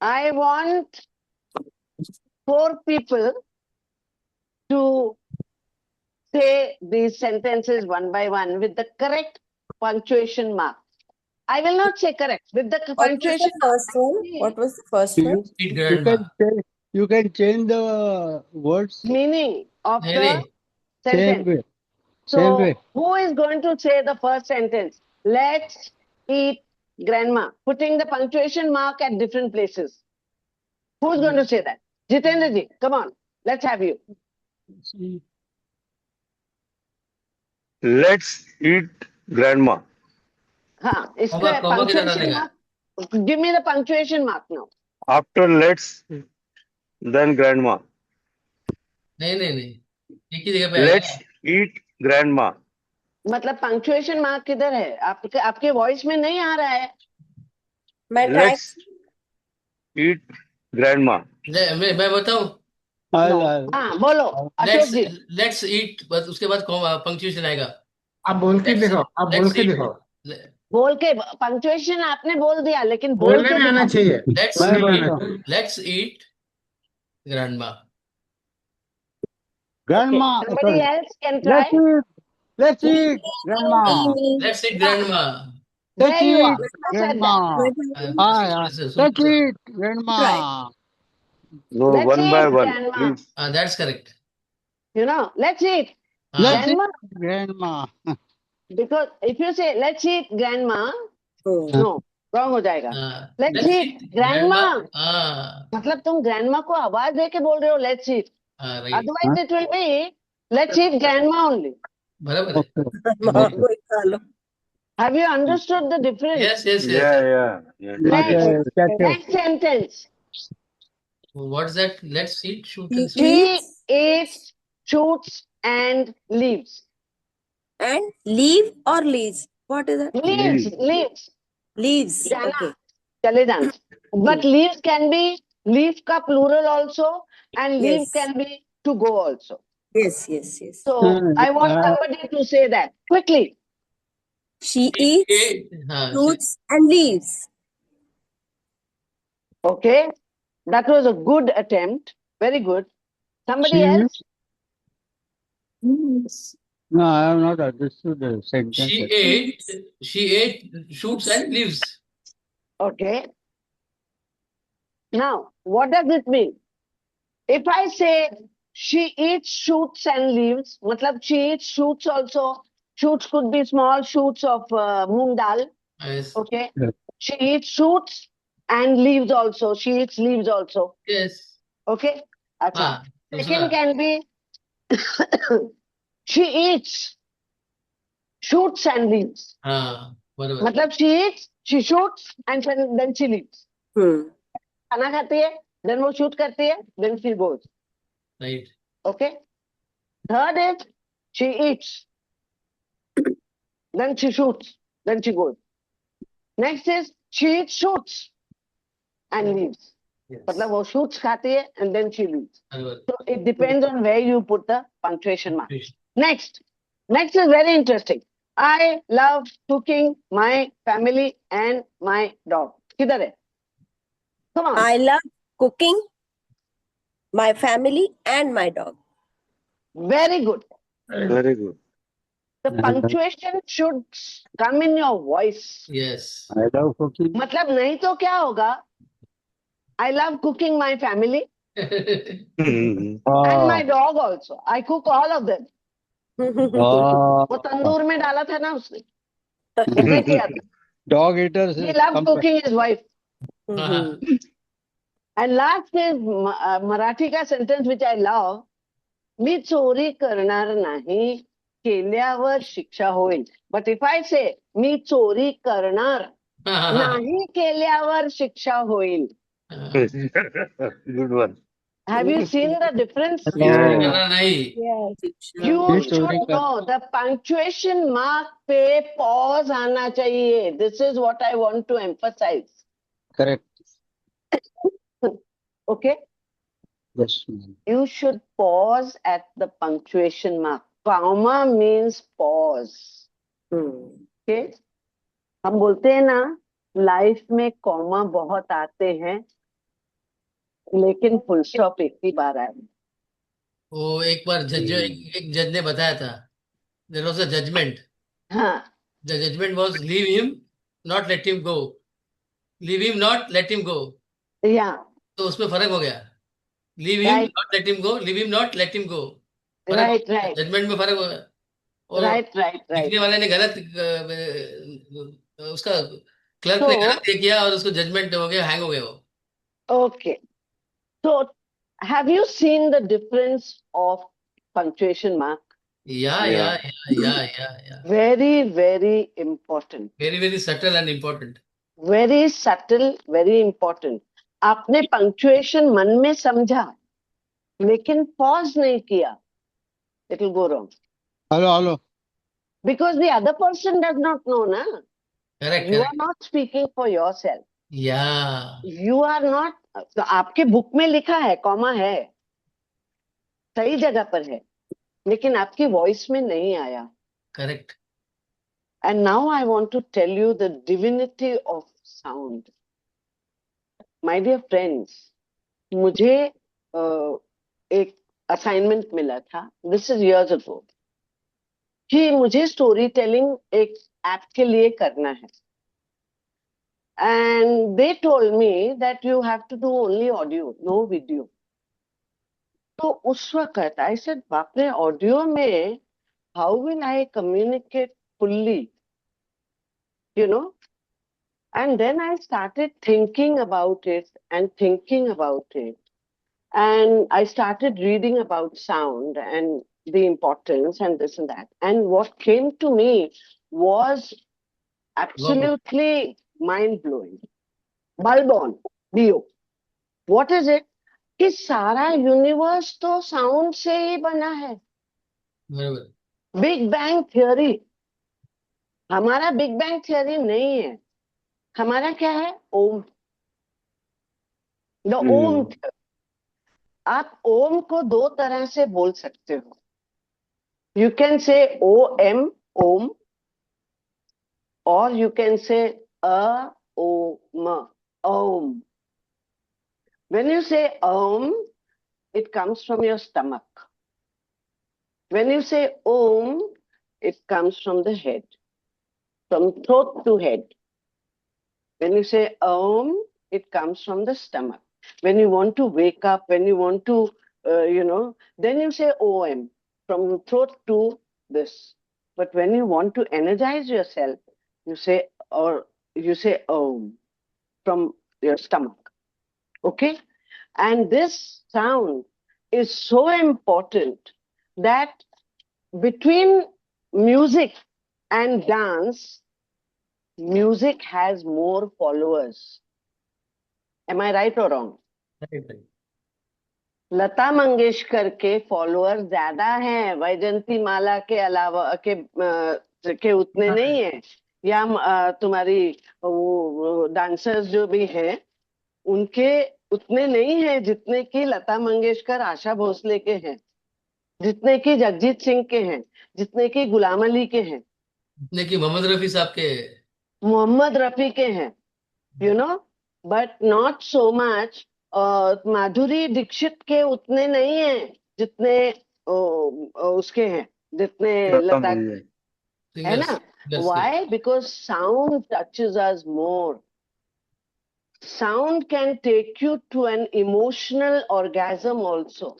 I want 4 people to say these sentences one by one with the correct punctuation mark. I will not say correct. With the What was punctuation the first one? What was the first one? Eat You grandma. you can change the words meaning of नहीं the नहीं. same sentence. way. Same way. So, who is going to say the first sentence? Let's eat grandma. Putting the punctuation mark at different places. Who's going to say that? Jitendra ji, come on. Let's have you. Let's eat grandma. हाँ, इसका comma किधर punctuation डालेगा? mark. Give me the punctuation mark now. After let's, then grandma. नहीं नहीं नहीं. एक ही जगह पे आएगा. Let's eat grandma. मतलब punctuation mark किधर है? आपके वॉइस में नहीं आ रहा है. मैं try. Let's eat grandma. मैं बताऊं. हाँ, बोलो अशोक जी. Let's eat. बस उसके बाद पंक्चुएशन आएगा. आप बोल के Let's- दिखाओ, आप बोल let's के eat. दिखाओ. बोल के punctuation आपने बोल दिया, लेकिन बोल बोलने के में आना दिखाओ. चाहिए. Let's मैं eat. बोलता हूँ. Let's eat grandma. Grandma. Somebody Sorry. else can try. Let's eat grandma. Let's eat grandma. Let's There you are. eat Who said that? grandma. Let's eat grandma. No, Let's one eat by one, grandma. please. That's correct. You know, let's eat Let's eat grandma. grandma. Because if you say let's eat grandma, Oh. no, wrong हो जाएगा. Let's eat grandma. मतलब तुम grandma को आवाज दे के बोल रहे हो let's eat. Right. Otherwise it will be let's eat grandma only. बराबर है. माँ को ही खा लो. Have you understood the difference? Yes. Yeah. Next sentence. What's that? Let's eat, shoot and She eats, shoots and leaves. And leave or leaves? What is that? Leaves. Leaves. जाना, Okay. चले जाना. But leaves can be leaf का plural also, and leave Yes. can be to go also. Yes, yes, yes. So I want somebody to say that quickly. She eats हाँ fruits and leaves. Okay, that was a good attempt. Very good. Somebody She else? No, I have not understood the sentence. she ate shoots and leaves. Okay. Now, what does it mean? If I say she eats shoots and leaves, matlab she eats shoots also. Shoots could be small shoots of moong dal. Yes. Okay. Yes. She eats shoots and leaves also. She eats leaves also. Yes. Okay. Acha. हाँ Second दूसरा can be she eats shoots and leaves. हाँ बराबर Matlab she eats, she shoots, and then she leaves. Hmm. खाना खाती है, then वो shoot करती है, then she goes. right. Okay. Third is she eats, then she shoots, then she goes. Next is she eats, shoots, and leaves. Yes. मतलब वो shoots खाती है and then she leaves. बराबर. So it depends on where you put the punctuation mark. Next is very interesting. I love cooking my family and my dog. किधर है? Come on. I love cooking my family and my dog. Very good. Very good. The punctuation should come in your voice. Yes. I love cooking. मतलब नहीं तो क्या होगा? I love cooking my family and my dog also. I cook all of them. वो तंदूर में डाला था ना उसने, उसने किया था. Dog eaters He is loved cooking his wife. हाँ And last is Marathi का sentence which I love. मी चोरी करणार नाही, केल्यावर शिक्षा होईल. But if I say मी चोरी करणार नाही, केल्यावर शिक्षा होईल. Good one. Have you seen the difference? Yeah. करना नहीं. You मी should चोरी कर- know the punctuation mark पे pause आना चाहिए. This is what I want to emphasize. Correct. Okay? Yes, ma'am. You should pause at the punctuation mark. Comma means pause. Okay? हम बोलते हैं ना, लाइफ में कॉमा बहुत आते हैं, लेकिन फुल स्टॉप एक ही बार आए. वो एक बार एक जज ने बताया था. There was a judgment. हाँ. The judgment was leave him, not let him go. Leave him, not let him go. Yeah. तो उसमें फर्क हो गया. Leave him, Right. not let him go. Leave him, not let him go. Right. Right. Judgment में फर्क हो गया. और Right. Right. Right. लिखने वाले ने गलत उसका क्लर्क ने गलत ये किया और उसको जजमेंट हो गया, हैंग हो गया वो. Okay. So, have you seen the difference of punctuation mark? Yeah. Very, very important. Very subtle and important. Very subtle, very important. आपने punctuation मन में समझा, लेकिन pause नहीं किया. It will go wrong. Hello. Because the other person does not know, na? Correct. You are not speaking for yourself. Yeah. You are not. तो आपके book में लिखा है, कॉमा है, सही जगह पर है, लेकिन आपकी वॉइस में नहीं आया. Correct. And now I want to tell you the divinity of sound. My dear friends, मुझे एक assignment मिला था, this is years ago, कि मुझे स्टोरी टेलिंग एक ऐप के लिए करना है. And they told me that you have to do only audio, no video. तो उस वक्त I said, बाप रे, ऑडियो में how will I communicate fully? You know? And then I started thinking about it. And I started reading about sound and the importance and this and that. And what came to me was absolutely mind-blowing. Bulb on, Dio. What is it? कि सारा universe तो sound से ही बना है. बराबर. Big bang theory. हमारा big bang theory नहीं है. हमारा क्या है? ओम. द ओम. आप ओम को दो तरह से बोल सकते हो. You can say OM, Om, or you can say Om, Om. When you say Om, it comes from your stomach. When you say Om, it comes from the head, from throat to head. When you say Om, it comes from the stomach. When you want to wake up, when you want to, then you say OM, from throat to this. But when you want to energize yourself, you say Om from your stomach. Okay? And this sound is so important that between music and dance, music has more followers. Am I right or wrong? Right, right. Lata Mangeshkar के follower ज्यादा हैं वैजंती माला के अलावा के उतने नहीं है, या तुम्हारी वो डांसर्स जो भी हैं उनके उतने नहीं है जितने की लता मंगेशकर, आशा भोसले के हैं, जितने की जगजीत सिंह के हैं, जितने की गुलाम अली के हैं, जितने की मोहम्मद रफी साहब के। मोहम्मद रफी के हैं, you know, but not so much Madhuri Dixit के उतने नहीं है जितने उसके हैं, जितने लता लता मंगेशकर के, है सिंगर्स ना? Why? Because sound touches us more. Sound can take you to an emotional orgasm also.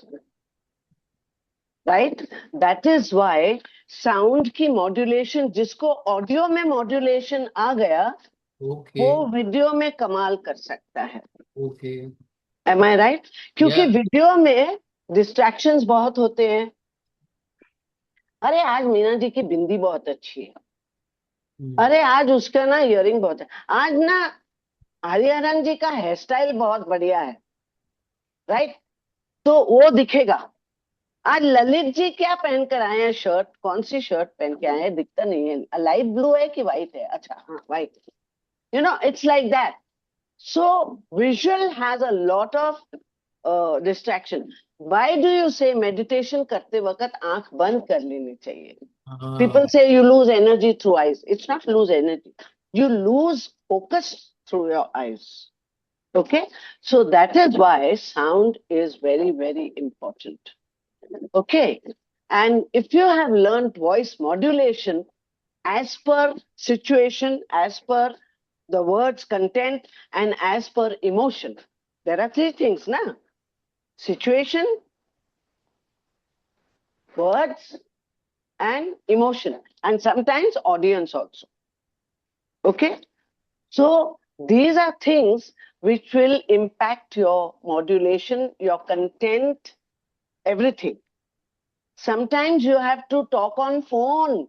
Right? That is why sound की modulation, जिसको ऑडियो में modulation आ गया, ओके वो वीडियो में कमाल कर सकता है. ओके। Am I right? क्योंकि Yeah. वीडियो में डिस्ट्रैक्शंस बहुत होते हैं. अरे आज मीना जी की बिंदी बहुत अच्छी है, अरे आज उसका ना इयरिंग बहुत है, आज ना हरिहरन जी का हेयर स्टाइल बहुत बढ़िया है, राइट? तो वो दिखेगा. आज ललित जी क्या पहन कर आए हैं, शर्ट, कौन सी शर्ट पहन के आए हैं, दिखता नहीं है, लाइट ब्लू है कि व्हाइट है? अच्छा हाँ white. You know, it's like that. So visual has a lot of distraction. Why do you से मेडिटेशन करते वक्त आंख बंद कर लेनी चाहिए? People say you lose energy through eyes. It's not lose energy. You lose focus through your eyes. Okay? So that is why sound is very, very important. Okay? And if you have learned voice modulation as per situation, as per the word's content, and as per emotion, there are three things, na? Situation, words, and emotion, and sometimes audience also. Okay? So these are things which will impact your modulation, your content, everything. Sometimes you have to talk on phone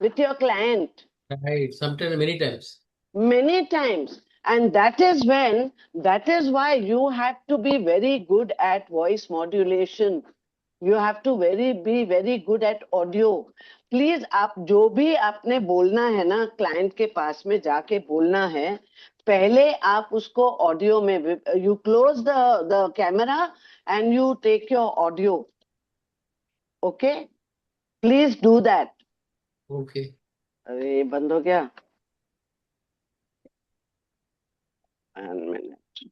with your client Right. Sometimes, many times. many times. And that is why you have to be very good at voice modulation. You have to be very good at audio. Please आप जो भी आपने बोलना है ना, client के पास में जाके बोलना है, पहले आप उसको ऑडियो में, you close the camera and you take your audio. Okay, please do that. Okay. अरे ये बंद हो गया. One minute.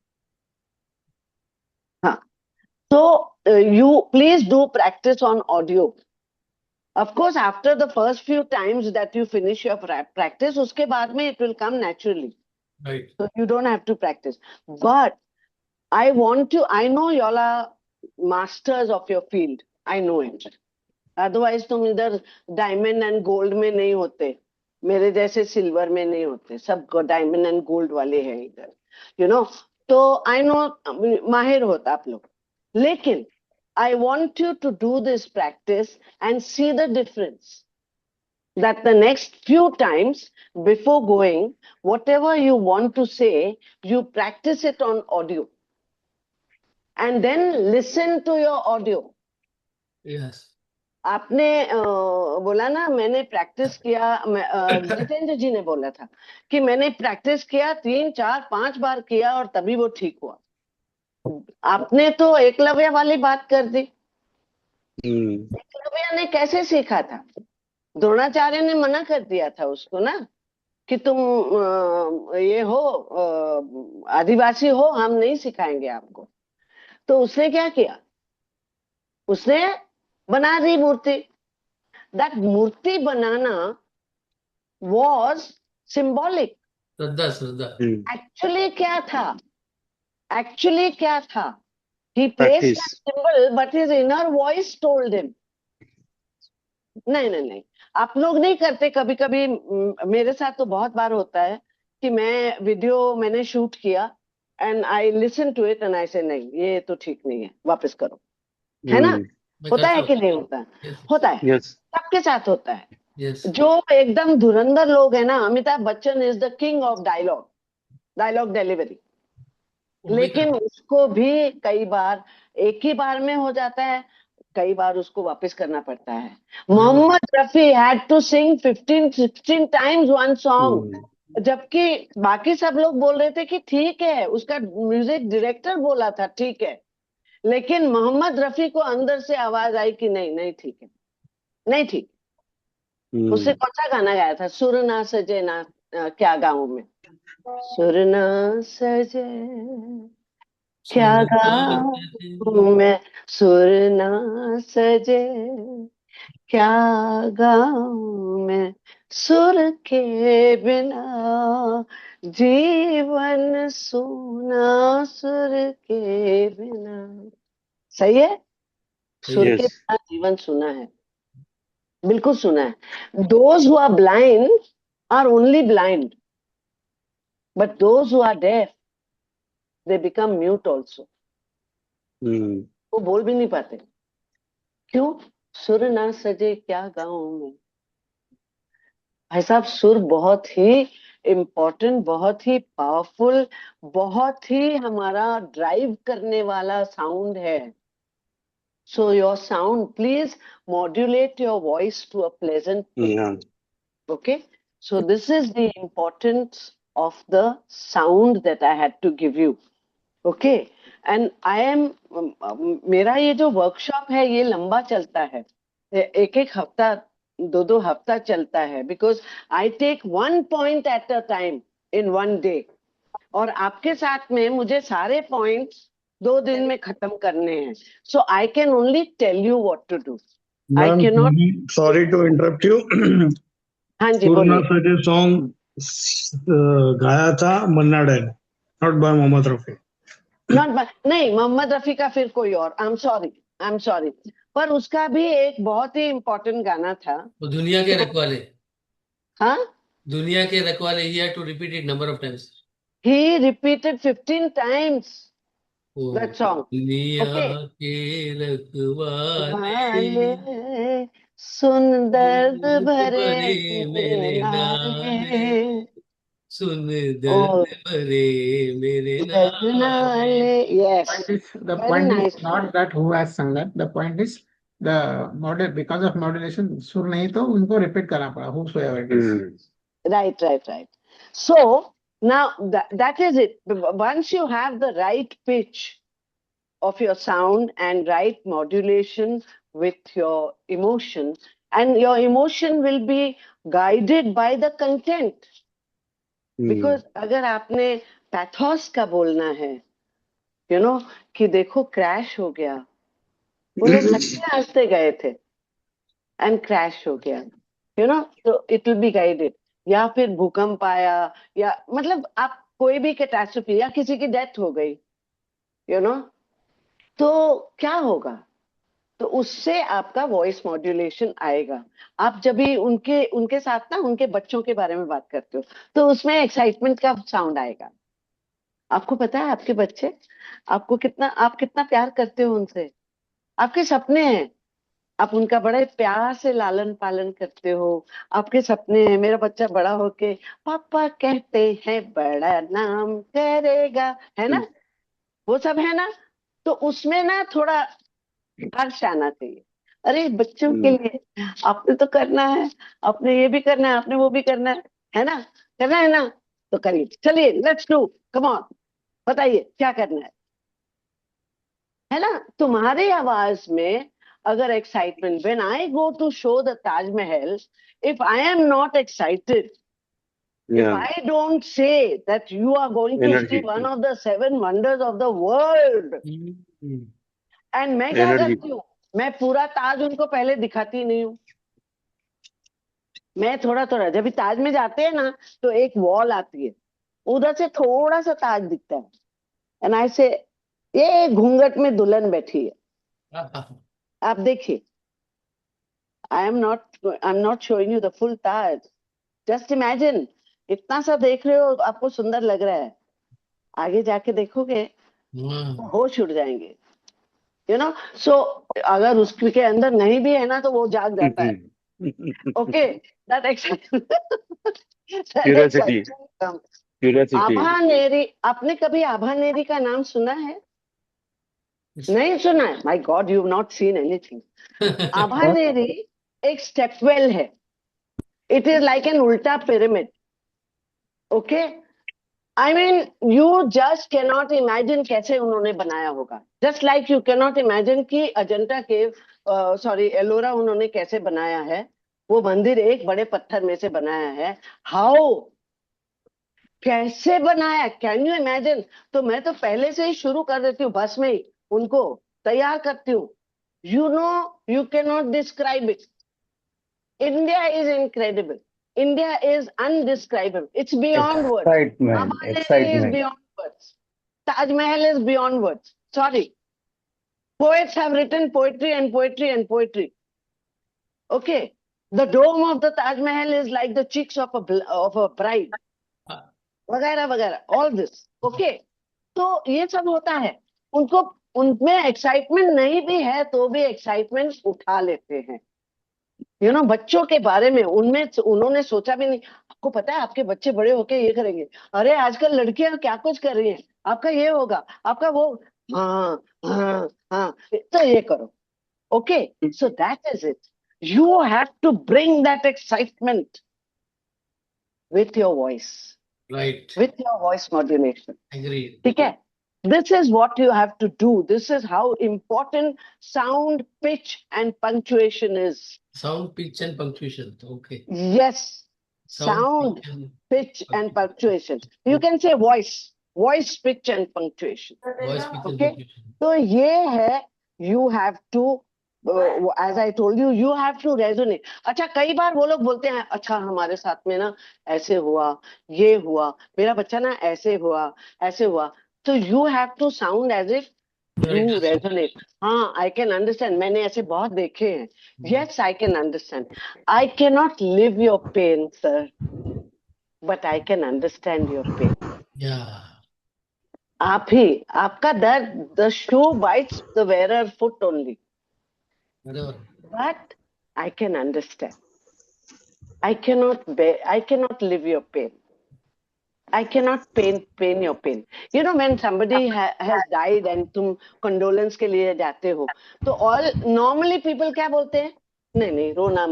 हाँ, so you please do practice on audio. Of course, after the first few times that you finish your practice, उसके बाद में it will come naturally. Right. So you don't have to practice. But I know you all are masters of your field. I know it. Otherwise तुम इधर diamond and gold में नहीं होते, मेरे जैसे सिल्वर में नहीं होते, सब डायमंड एंड गोल्ड वाले हैं इधर, यू नो. तो आई नो माहिर होता आप लोग, लेकिन I want you to do this practice and see the difference. That the next few times before going, whatever you want to say, you practice it on audio. And then listen to your audio. Yes. आपने बोला ना मैंने practice किया, जितेंद्र जी ने बोला था कि मैंने प्रैक्टिस किया 3 4 5 बार किया और तभी वो ठीक हुआ. आपने तो एकलव्य वाली बात कर दी. एकलव्य ने कैसे सीखा था? द्रोणाचार्य ने मना कर दिया था उसको ना कि तुम ये हो, आदिवासी हो, हम नहीं सिखाएंगे आपको। तो उसने क्या किया? उसने बना दी मूर्ति। दैट मूर्ति बनाना was symbolic. Shraddha Shraddha. Actually क्या था? एक्चुअली क्या था? He placed that Practice. symbol, but his inner voice told him. नहीं नहीं नहीं, आप लोग नहीं करते। कभी कभी मेरे साथ तो बहुत बार होता है कि मैंने शूट किया and I listen to it and I say नहीं, ये तो ठीक नहीं है, वापस करो। है ना? मैं होता करता है हूँ। कि नहीं होता है? यस होता है, Yes. सबके साथ होता है। यस। जो एकदम धुरंधर लोग है ना, Amitabh Bachchan is the king of dialogue, dialogue delivery. वो भी लेकिन करता उसको भी कई बार एक ही बार में हो जाता है, कई बार उसको वापस करना पड़ता है। हूँ। Mohammed Rafi had to sing 15-16 times one song, जबकि बाकी सब लोग बोल रहे थे कि ठीक है, उसका म्यूजिक डायरेक्टर बोला था ठीक है, लेकिन मोहम्मद रफी को अंदर से आवाज आई कि नहीं नहीं ठीक है, नहीं ठीक। उसने कौन सा गाना गाया था? सुर ना सजे ना, क्या गाऊं मैं? सुर ना सजे क्या गाऊं मैं, सुर ना सजे क्या गाऊं मैं, सुर के बिना जीवन सूना, सुर के बिना। सही है? सुर के Yes. बिना जीवन सूना है, बिल्कुल सुना है। Those who are blind are only blind, but those who are deaf they become mute also. वो बोल भी नहीं पाते। क्यों? सुर ना सजे क्या गाऊं मैं। भाई साहब, सुर बहुत ही इम्पोर्टेंट, बहुत ही पावरफुल, बहुत ही हमारा ड्राइव करने वाला साउंड है। So your sound, please modulate your voice to a pleasant pitch. Yeah. Okay, so this is the importance of the sound that I had to give you. Okay, and I am मेरा ये जो workshop है ये लंबा चलता है, एक एक हफ्ता, दो दो हफ्ता चलता है, because I take 1 point at a time in 1 day। और आपके साथ में मुझे सारे पॉइंट्स 2 दिन में खत्म करने हैं। So I can only tell you what to do. I ma'am, can not. Sorry to interrupt you. हाँ जी, सुरना बोलिए। सजे सॉन्ग गाया था मन्ना डे, नॉट बाय मोहम्मद रफी। नहीं, मोहम्मद रफी का फिर कोई और। I am sorry, I am sorry. पर उसका भी एक बहुत ही इम्पोर्टेंट गाना था। वो दुनिया के रखवाले। हाँ, दुनिया के रखवाले, he had to repeat it number of times. He repeated 15 times वो दैट सॉन्ग। दुनिया ओके। के रखवाले, वाले सुन दर्द दर्द भरे भरे मेरे मेरे नाले, नाले, सुन ओ दर्द भरे मेरे दर्द नाले। नाले। Yes, The very point is nice. not that who has sung that. The point is the model, because of modulation सुर नहीं तो उनको repeat करना पड़ा, whosoever it is. Right, right, right. So now that is it. Once you have the right pitch of your sound and right modulation with your emotion, and your emotion will be guided by the content. Because अगर आपने pathos का बोलना है, कि देखो crash हो गया, वो लोग हंसते हंसते गए थे एंड क्रैश हो गया, तो इट विल बी गाइडेड। या फिर भूकंप आया, या मतलब आप कोई भी कैटास्ट्रोफी, या किसी की डेथ हो गई, तो क्या होगा? तो उससे आपका वॉइस मॉड्यूलेशन आएगा। आप जब भी उनके उनके साथ ना उनके बच्चों के बारे में बात करते हो, तो उसमें एक्साइटमेंट का साउंड आएगा। आपको पता है आपके बच्चे आप कितना प्यार करते हो उनसे, आपके सपने हैं, आप उनका बड़े प्यार से लालन पालन करते हो। आपके सपने हैं मेरा बच्चा बड़ा होके पापा कहते हैं बड़ा नाम करेगा, है ना? वो सब है ना? तो उसमें ना थोड़ा हर्ष आना चाहिए। अरे बच्चों के लिए आपने तो करना है, आपने ये भी करना है, आपने वो भी है ना? करना है ना? तो करिए, चलिए, लेट्स डू, कम ऑन, बताइए क्या करना है ना? तुम्हारी आवाज में अगर excitement, when I go to show the Taj Mahal, if I am not excited, if Yeah. I don't say that you are going to see Energy. one of the 7 wonders of the world, hmm, and मैं क्या Energy. करती हूँ, मैं पूरा ताज उनको पहले दिखाती नहीं हूँ, मैं थोड़ा थोड़ा, जब भी ताज में जाते हैं ना तो एक वॉल आती है, उधर से थोड़ा सा ताज दिखता है, एंड आई से ये घूंघट में दुल्हन बैठी है, हाँ, आप देखिए, आई am not showing you the full Taj, just imagine, इतना सा देख रहे हो, आपको सुंदर लग रहा है, आगे जाके देखोगे हाँ, होश उड़ जाएंगे, यू नो, सो अगर उसके अंदर नहीं भी है ना तो वो जाग जाता है, okay, that Curiosity. Excitement. Curiosity. आभा नेरी, आपने कभी आभा नेरी का नाम सुना है? नहीं सुना है? My God, you have not seen anything. Abhaneri एक स्टेपवेल है, इट इज लाइक एन उल्टा pyramid, okay, I mean you just can not imagine कैसे उन्होंने बनाया होगा, just like you can not imagine कि अजंता केव, सॉरी एलोरा उन्होंने कैसे बनाया है, वो मंदिर एक बड़े पत्थर में से बनाया है, हाउ, कैसे बनाया, कैन यू इमेजिन? तो मैं तो पहले से ही शुरू कर देती हूँ, बस में ही उनको तैयार करती हूँ, you know, you can not describe it, India is incredible, India is undescribable, it's beyond words, Excitement, is excitement. beyond words, Taj Mahal is beyond words, sorry, poets have written poetry and poetry and poetry, okay, the dome of the Taj Mahal is like the cheeks of a bride, वगैरह वगैरह, all this, okay, तो ये सब होता है, उनको उनमें excitement नहीं भी है तो भी एक्साइटमेंट उठा लेते हैं, यू नो, बच्चों के बारे में उनमें उन्होंने सोचा भी नहीं, आपको पता है आपके बच्चे बड़े होके ये करेंगे, अरे आजकल लड़कियां क्या कुछ कर रही हैं, आपका ये होगा, आपका वो, हाँ हाँ हाँ, तो ये करो, okay, so that is it, you have to bring that excitement with your voice, right, with your voice modulation. agree. ठीक है? This is what you have to do. This is how important sound, pitch, and punctuation is. Sound, pitch, and punctuation. Okay. Yes, sound, pitch, and pitch, and punctuation. You can say voice, pitch, and punctuation. voice, pitch, and Okay. punctuation. तो ये है, you have to, as I told you, you have to resonate. अच्छा, कई बार वो लोग बोलते हैं, अच्छा हमारे साथ में ना ऐसे हुआ, ये हुआ, मेरा बच्चा ना ऐसे हुआ, तो you have to sound as if you resonate. हाँ, I can understand. मैंने ऐसे बहुत देखे हैं. Yes, I can understand. I cannot live your pain, sir, but I can understand your pain. Yeah. आप ही, आपका दर्द, the shoe bites the wearer foot only. Whatever. But I can understand. I cannot live your pain. I cannot pain your pain. You know, when somebody has died and तुम condolence के लिए जाते हो, तो all normally people क्या बोलते हैं? नहीं, रोना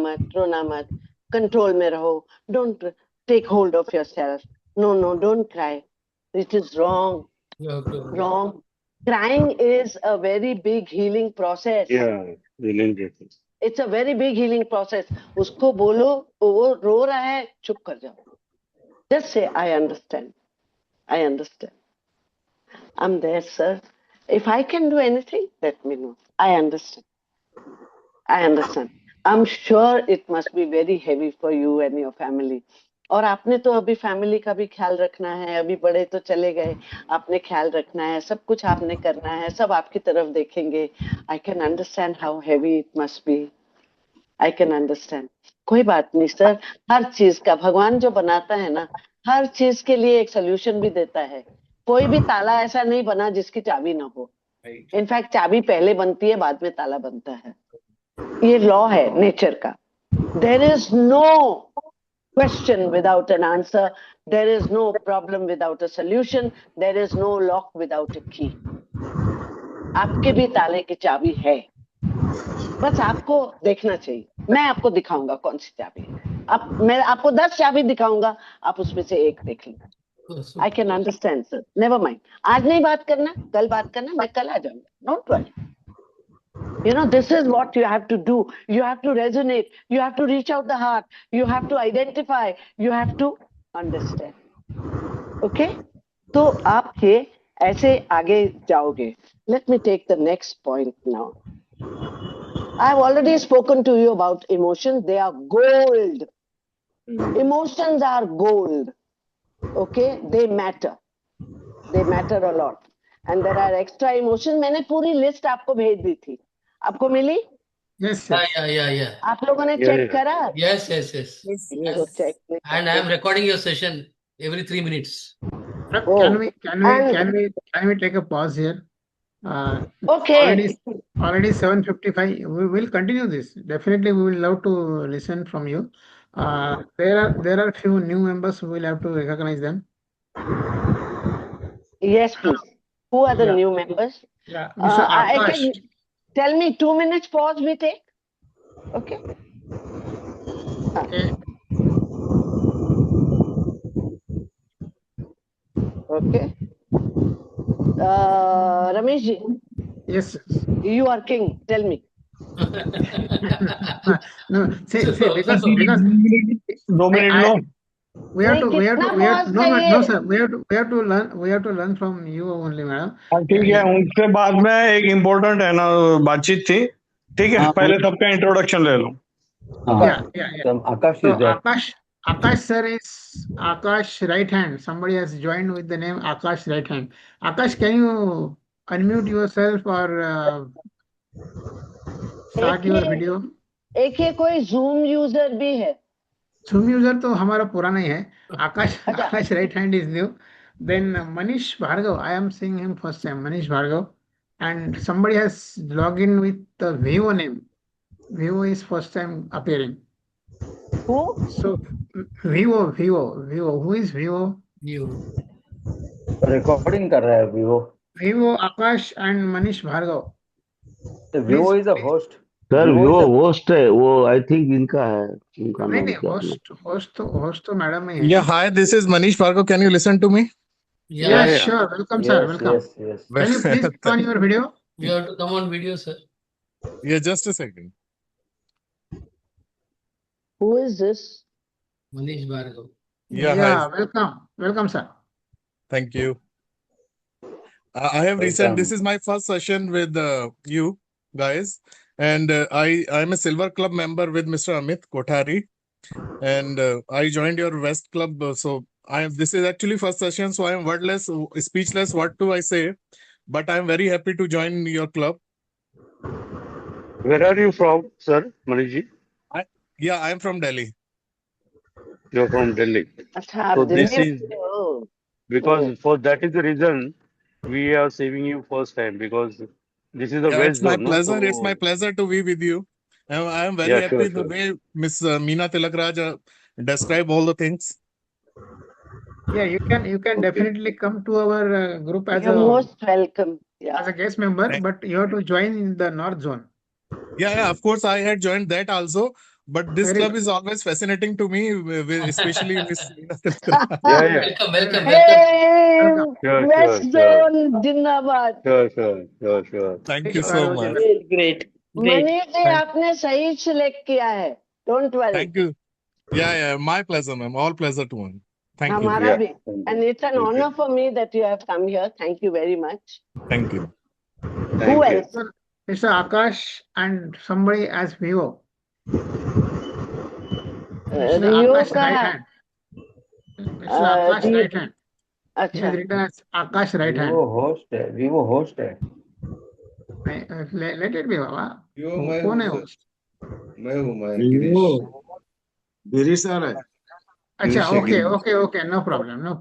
मत, control में रहो, don't take hold of yourself. No, don't cry. It is wrong. Okay. Wrong. Crying is a very big healing process. Yeah, healing process. It's a very big healing process. उसको बोलो, वो रो रहा है, चुप कर जाओ. Just say, I understand. I'm there, sir. If I can do anything, let me know. I understand. I'm sure it must be very heavy for you and your family. और आपने तो अभी फैमिली का भी ख्याल रखना है, अभी बड़े तो चले गए, आपने ख्याल रखना है, सब कुछ आपने करना है, सब आपकी तरफ देखेंगे. I can understand how heavy it must be. I can understand. कोई बात नहीं सर, हर चीज का भगवान जो बनाता है ना, हर चीज के लिए एक सोल्यूशन भी देता है. कोई भी ताला ऐसा नहीं बना जिसकी चाबी ना हो. Right. इनफैक्ट चाबी पहले बनती है, बाद में ताला बनता है. ये लॉ है नेचर का. There is no question without an answer. There is no problem without a solution. There is no lock without a key. आपके भी ताले की चाबी है, बस आपको देखना चाहिए. मैं आपको दिखाऊंगा कौन सी चाबी है. मैं आपको 10 चाबी दिखाऊंगा, आप उसमें से एक देख लेंगे. I can understand, sir. Never mind. आज नहीं बात करना, कल बात करना, मैं कल आ जाऊंगा. Don't worry. You know, this is what you have to do. You have to resonate. You have to reach out the heart. You have to identify. You have to understand. Okay? तो आप ये ऐसे आगे जाओगे. Let me take the next point now. I've already spoken to you about emotions. They are gold. Emotions are gold. Okay? They matter. They matter a lot. And there are extra emotions. मैंने पूरी list आपको भेज दी थी. आपको मिली? Yes, Yeah, yes. yeah. आप लोगों ने Yeah, check yeah. करा? Yes. तो check नहीं And I am करते. recording your session every 3 minutes. Can Oh, we and take a pause here? okay. Already 7:55. We will continue this. Definitely, we will love to listen from you. There are few new members. We will have to recognize them. Yes, please. Who are the Yeah. new members? Yeah, Mr. I Akash. can tell me 2 minutes pause we take. Okay. Okay. Okay. Ramesh ji, Yes. you are king. Tell me. No, say because 2 minute low. we have to कितना pause no चाहिए? sir, we have to learn from you only, madam. हाँ, ठीक है. उसके बाद में एक important है ना बातचीत थी. ठीक है, हाँ, पहले सबका इंट्रोडक्शन ले लो. Yeah. Akash So is there. Akash sir is Akash right hand. Somebody has joined with the name Akash right hand. Akash, can you unmute yourself or start your video? एक ये कोई Zoom user भी है. Zoom user तो हमारा पुराना ही है. अच्छा. Akash right hand is new. Then Manish Bhargav, I am seeing him first time. Manish Bhargav, and somebody has logged in with the Vivo name. Vivo is first time appearing. Who? So Vivo. Who is Vivo? You. Recording कर रहा है Vivo. Vivo, Akash and Manish Bhargav. Vivo Please, is a host. Sir Vivo वो is a host है, वो I think इनका है, उनका नहीं नाम नहीं, क्या है? host तो मैडम ही है. Yeah, hi, this is Manish Bhargav. Can you listen to me? Yeah, Yeah. sure. Welcome, sir. Yes, Welcome. yes. Can you please put on your video? You have to come on video, sir. Yeah, just a second. Who is this? Manish Bhargav. Yeah, hi. Welcome, sir. Thank you. I have this is my first session with you guys, and I'm a Silver Club member with Mr. Amit Kothari, and I joined your West Club. So this is actually first session, so I am wordless, speechless. What do I say? But I'm very happy to join your club. Where are you from, sir, Manishji? Yeah, I'm from Delhi. You're from Delhi. अच्छा आप So Delhi this is में हो. because for that is the reason we are saving you first time because this is the Yeah, West it's my zone. No? pleasure. It's So my pleasure to be with you. I am very yeah, happy sure. the way Miss Meena Tilakraj describe all the things. Yeah, you can definitely come to our group as You're most welcome. Yeah. a guest member, but you have to join in the North Zone. Yeah, of course, I had joined that also. But this Very club good. is always fascinating to me, especially Miss Meena Tilakraj. Yeah. Welcome. Hey, Sure. West Zone, Jinnabad. Sure. Thank you so much. Great. Manish ji Thank- आपने सही select किया है. Don't worry. Thank you. Yeah, my pleasure, ma'am. All pleasure to me. Thank you. हमारा Yeah. भी. And it's an honor for me that you have come here. Thank you very much. Thank you. Who Thank you. else? Mr. Akash and somebody as Vivo. Mr. Rio Akash का right hand. Mr. Akash Rio- right hand. He अच्छा is written as Akash right hand. Vivo host है. Let it be, बाबा. मैं कौन है हूँ host? मैं Girish. Girish sir है. अच्छा, Girish. okay. No problem. So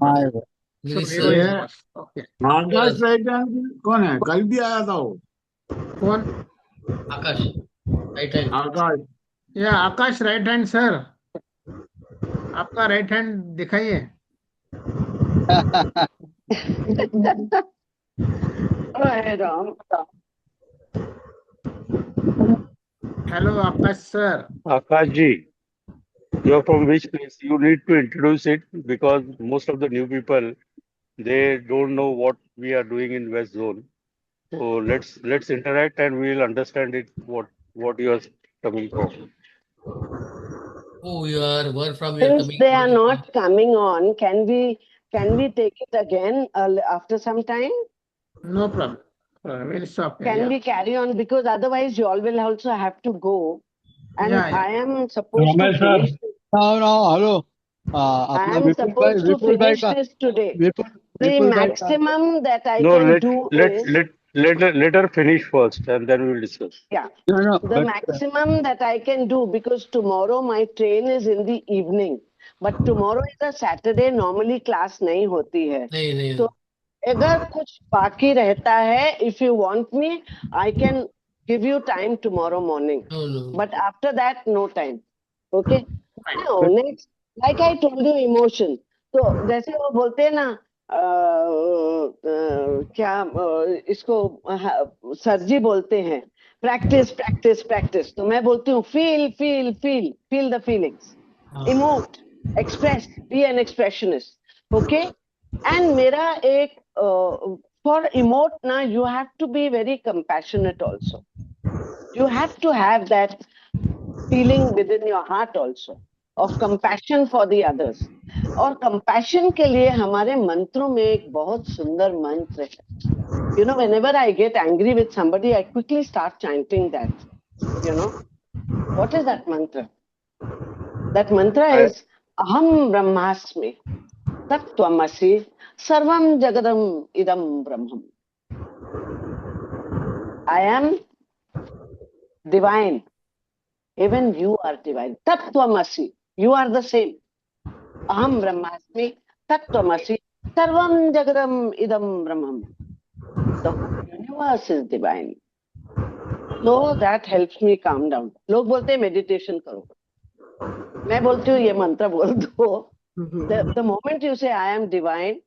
Girish, Vivo sir. is host. Okay. Akash right कौन है? कल भी आया था वो. कौन? Akash. Right hand. आकाश. Yeah, Akash right hand, sir. आपका राइट हैंड दिखाइए. ओए Ram. Hello, Akash sir. Akashji, you're from which place? You need to introduce it because most of the new people they don't know what we are doing in West Zone. So let's interact and we'll understand it what you are coming from. Oh, your word from your Since coming. they are not coming on, can we take it again after some time? No problem. We'll stop here. Can Yeah. we carry on? Because otherwise you all will also have to go. And Yeah, yeah. I am supposed to Ramesh sir. finish. No, hello. I अपना am supposed to विपुल भाई finish का this today. Vipul The विपुल भाई का maximum that I No, can do is, let her finish first and then we'll discuss. yeah, no, the but maximum that I can do, because tomorrow my train is in the evening. But tomorrow is a Saturday, normally class नहीं होती है. नहीं नहीं तो अगर कुछ बाकी रहता है, if you want me, I can give you time tomorrow morning. no no. But after that, no time. Okay? Now, next, like I told you, emotion. तो जैसे वो बोलते हैं ना, क्या इसको सर जी बोलते हैं, प्रैक्टिस प्रैक्टिस प्रैक्टिस. तो मैं बोलती हूँ feel the feelings, emote, express, be an expressionist. Okay? And मेरा एक for emote ना, you have to be very compassionate also. You have to have that feeling within your heart also of compassion for the others. और compassion के लिए हमारे मंत्रों में एक बहुत सुंदर मंत्र है. You know, whenever I get angry with somebody, I quickly start chanting that. You know, what is that mantra? That mantra is Aham Brahmasmi Tattvamasi Sarvam Jagadam Idam Brahmam. I am divine. Even you are divine. Tattvamasi. You are the same. Aham Brahmasmi Tattvamasi Sarvam Jagadam Idam Brahmam. The whole universe is divine. So that helps me calm down. लोग बोलते हैं meditation करो. मैं बोलती हूँ ये मंत्र बोल दो. The moment you say I am divine,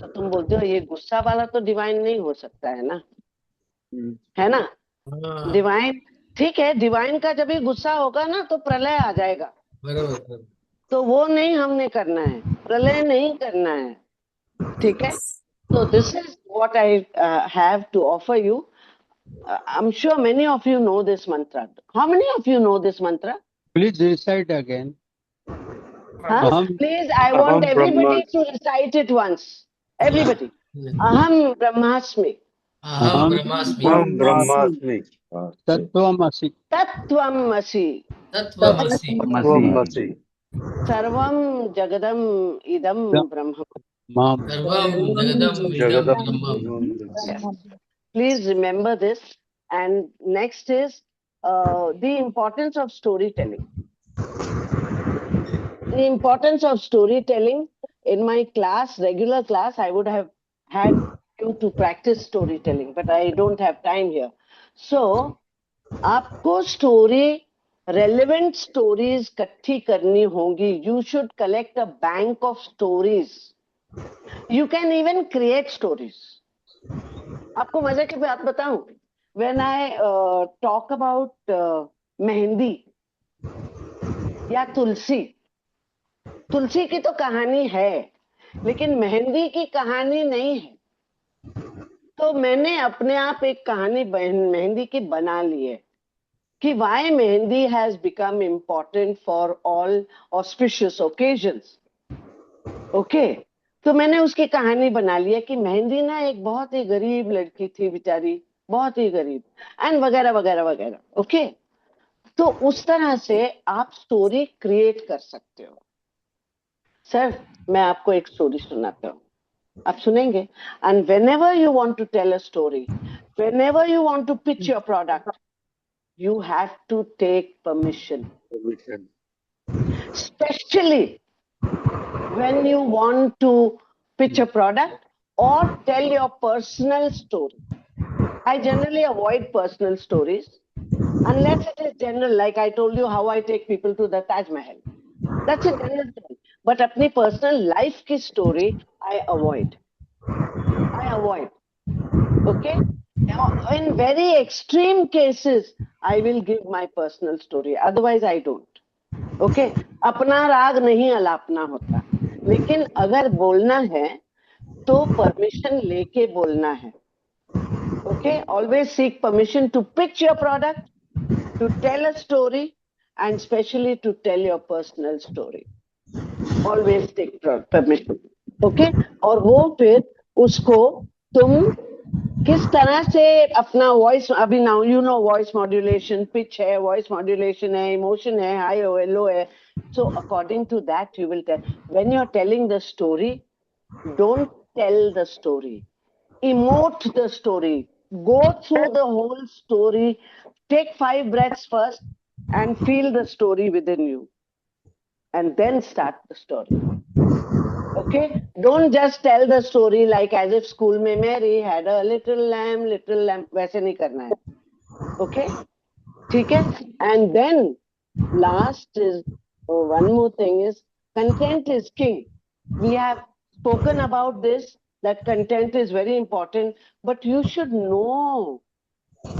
तो तुम बोलते हो ये गुस्सा वाला तो divine नहीं हो सकता है ना, है ना? Divine, ठीक है, divine का जब भी गुस्सा होगा ना तो प्रलय आ जाएगा. बराबर. तो वो नहीं हमने करना है, प्रलय नहीं करना है, ठीक है? So this is what I have to offer you. I'm sure many of you know this mantra. How many of you know this mantra? please recite again. Huh? Aham Please, I want Aham everybody to recite it once. Everybody. Aham Brahmasmi Aham Aham Brahmasmi. Aham Brahmasmi Tattvamasi Tattvamasi Tattvamasi. Tattvamasi Sarvam Jagadam Idam Brahmam. Mam. Sarvam Jagadam Idam Brahmam. Yes. Please remember this. And next is the importance of storytelling. The importance of storytelling. In my class, regular class, I would have had you to practice storytelling, but I don't have time here. So, आपको story, relevant stories इकट्ठी करनी होगी. You should collect a bank of stories. You can even create stories. आपको मजे की बात बताऊं? When I talk about mehndi या तुलसी की तो कहानी है, लेकिन मेहंदी की कहानी नहीं है. तो मैंने अपने आप एक कहानी मेहंदी की बना ली है कि why mehndi has become important for all auspicious occasions. Okay? तो मैंने उसकी कहानी बना ली है कि मेहंदी ना एक बहुत ही गरीब लड़की थी बेचारी, बहुत ही गरीब, एंड वगैरह वगैरह वगैरह. ओके? तो उस तरह से आप स्टोरी क्रिएट कर सकते हो. सर, मैं आपको एक स्टोरी सुनाता हूँ, आप सुनेंगे? And whenever you want to tell a story, whenever you want to pitch your product, you have to take permission. Especially when you want to pitch a product or tell your personal story. I generally avoid personal stories unless it is general, like I told you how I take people to the Taj Mahal. That's a general thing. But अपनी personal life की story I avoid. Okay? Now, in very extreme cases, I will give my personal story. Otherwise, I don't. Okay? अपना राग नहीं अलापना होता. लेकिन अगर बोलना है तो परमिशन लेके बोलना है. Okay? Okay, always seek permission to pitch your product, to tell a story, and especially to tell your personal story. Always take permission. Okay, और वो फिर उसको तुम किस तरह से अपना वॉइस, अभी now you know voice modulation, pitch है, वॉइस मॉड्यूलेशन है, इमोशन है, हाई है, लो है. So according to that you will tell. When you're telling the story, don't tell the story, emote the story, go through the whole story, take 5 breaths first and feel the story within you and then start the story. Okay, don't just tell the story like as if school mein Mary had a little lamb, वैसे नहीं करना है. Okay, ठीक है. And then last is one more thing is content is king. We have spoken about this, that content is very important, but you should know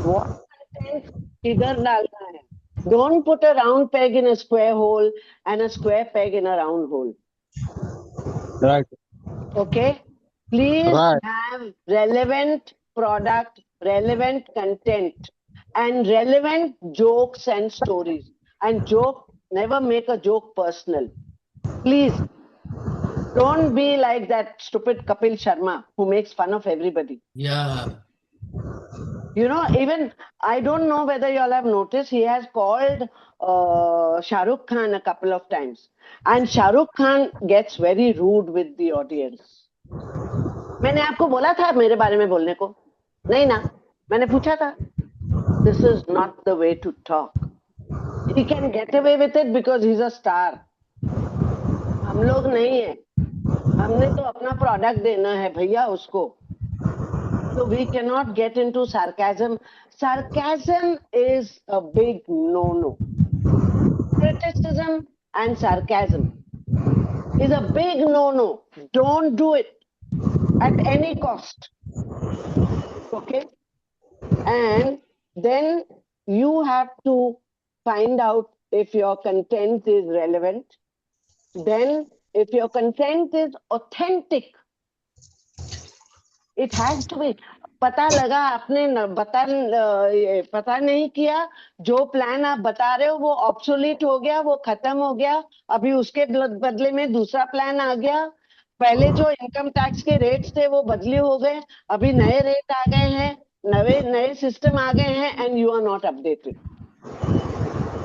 what content किधर डालना है. Don't put a round peg in a square hole and a square peg in a round hole. Right. Okay, please Right. have relevant product, relevant content, and relevant jokes and stories. And never make a joke personal. Please don't be like that stupid Kapil Sharma who makes fun of everybody. Yeah. You know, even I don't know whether you all have noticed, he has called Shah Rukh Khan a couple of times, and Shah Rukh Khan gets very rude with the audience. मैंने आपको बोला था मेरे बारे में बोलने को? नहीं ना, मैंने पूछा था. This is not the way to talk. He can get away with it because he's a star. हम लोग नहीं है, हमने तो अपना प्रोडक्ट देना है भैया उसको. So we cannot get into sarcasm. Sarcasm is a big no-no. Criticism and sarcasm is a big no-no. Don't do it at any cost. Okay? And then you have to find out if your content is relevant. Then if your content is authentic, it has to be. पता लगा आपने पता नहीं किया, जो plan आप बता रहे हो वो ऑब्सोलीट हो गया, वो खत्म हो गया, अभी उसके बदले में दूसरा प्लान आ गया. पहले जो इनकम टैक्स के रेट्स थे वो बदली हो गए, अभी नए रेट आ गए हैं, नए सिस्टम आ गए हैं, and you are not updated.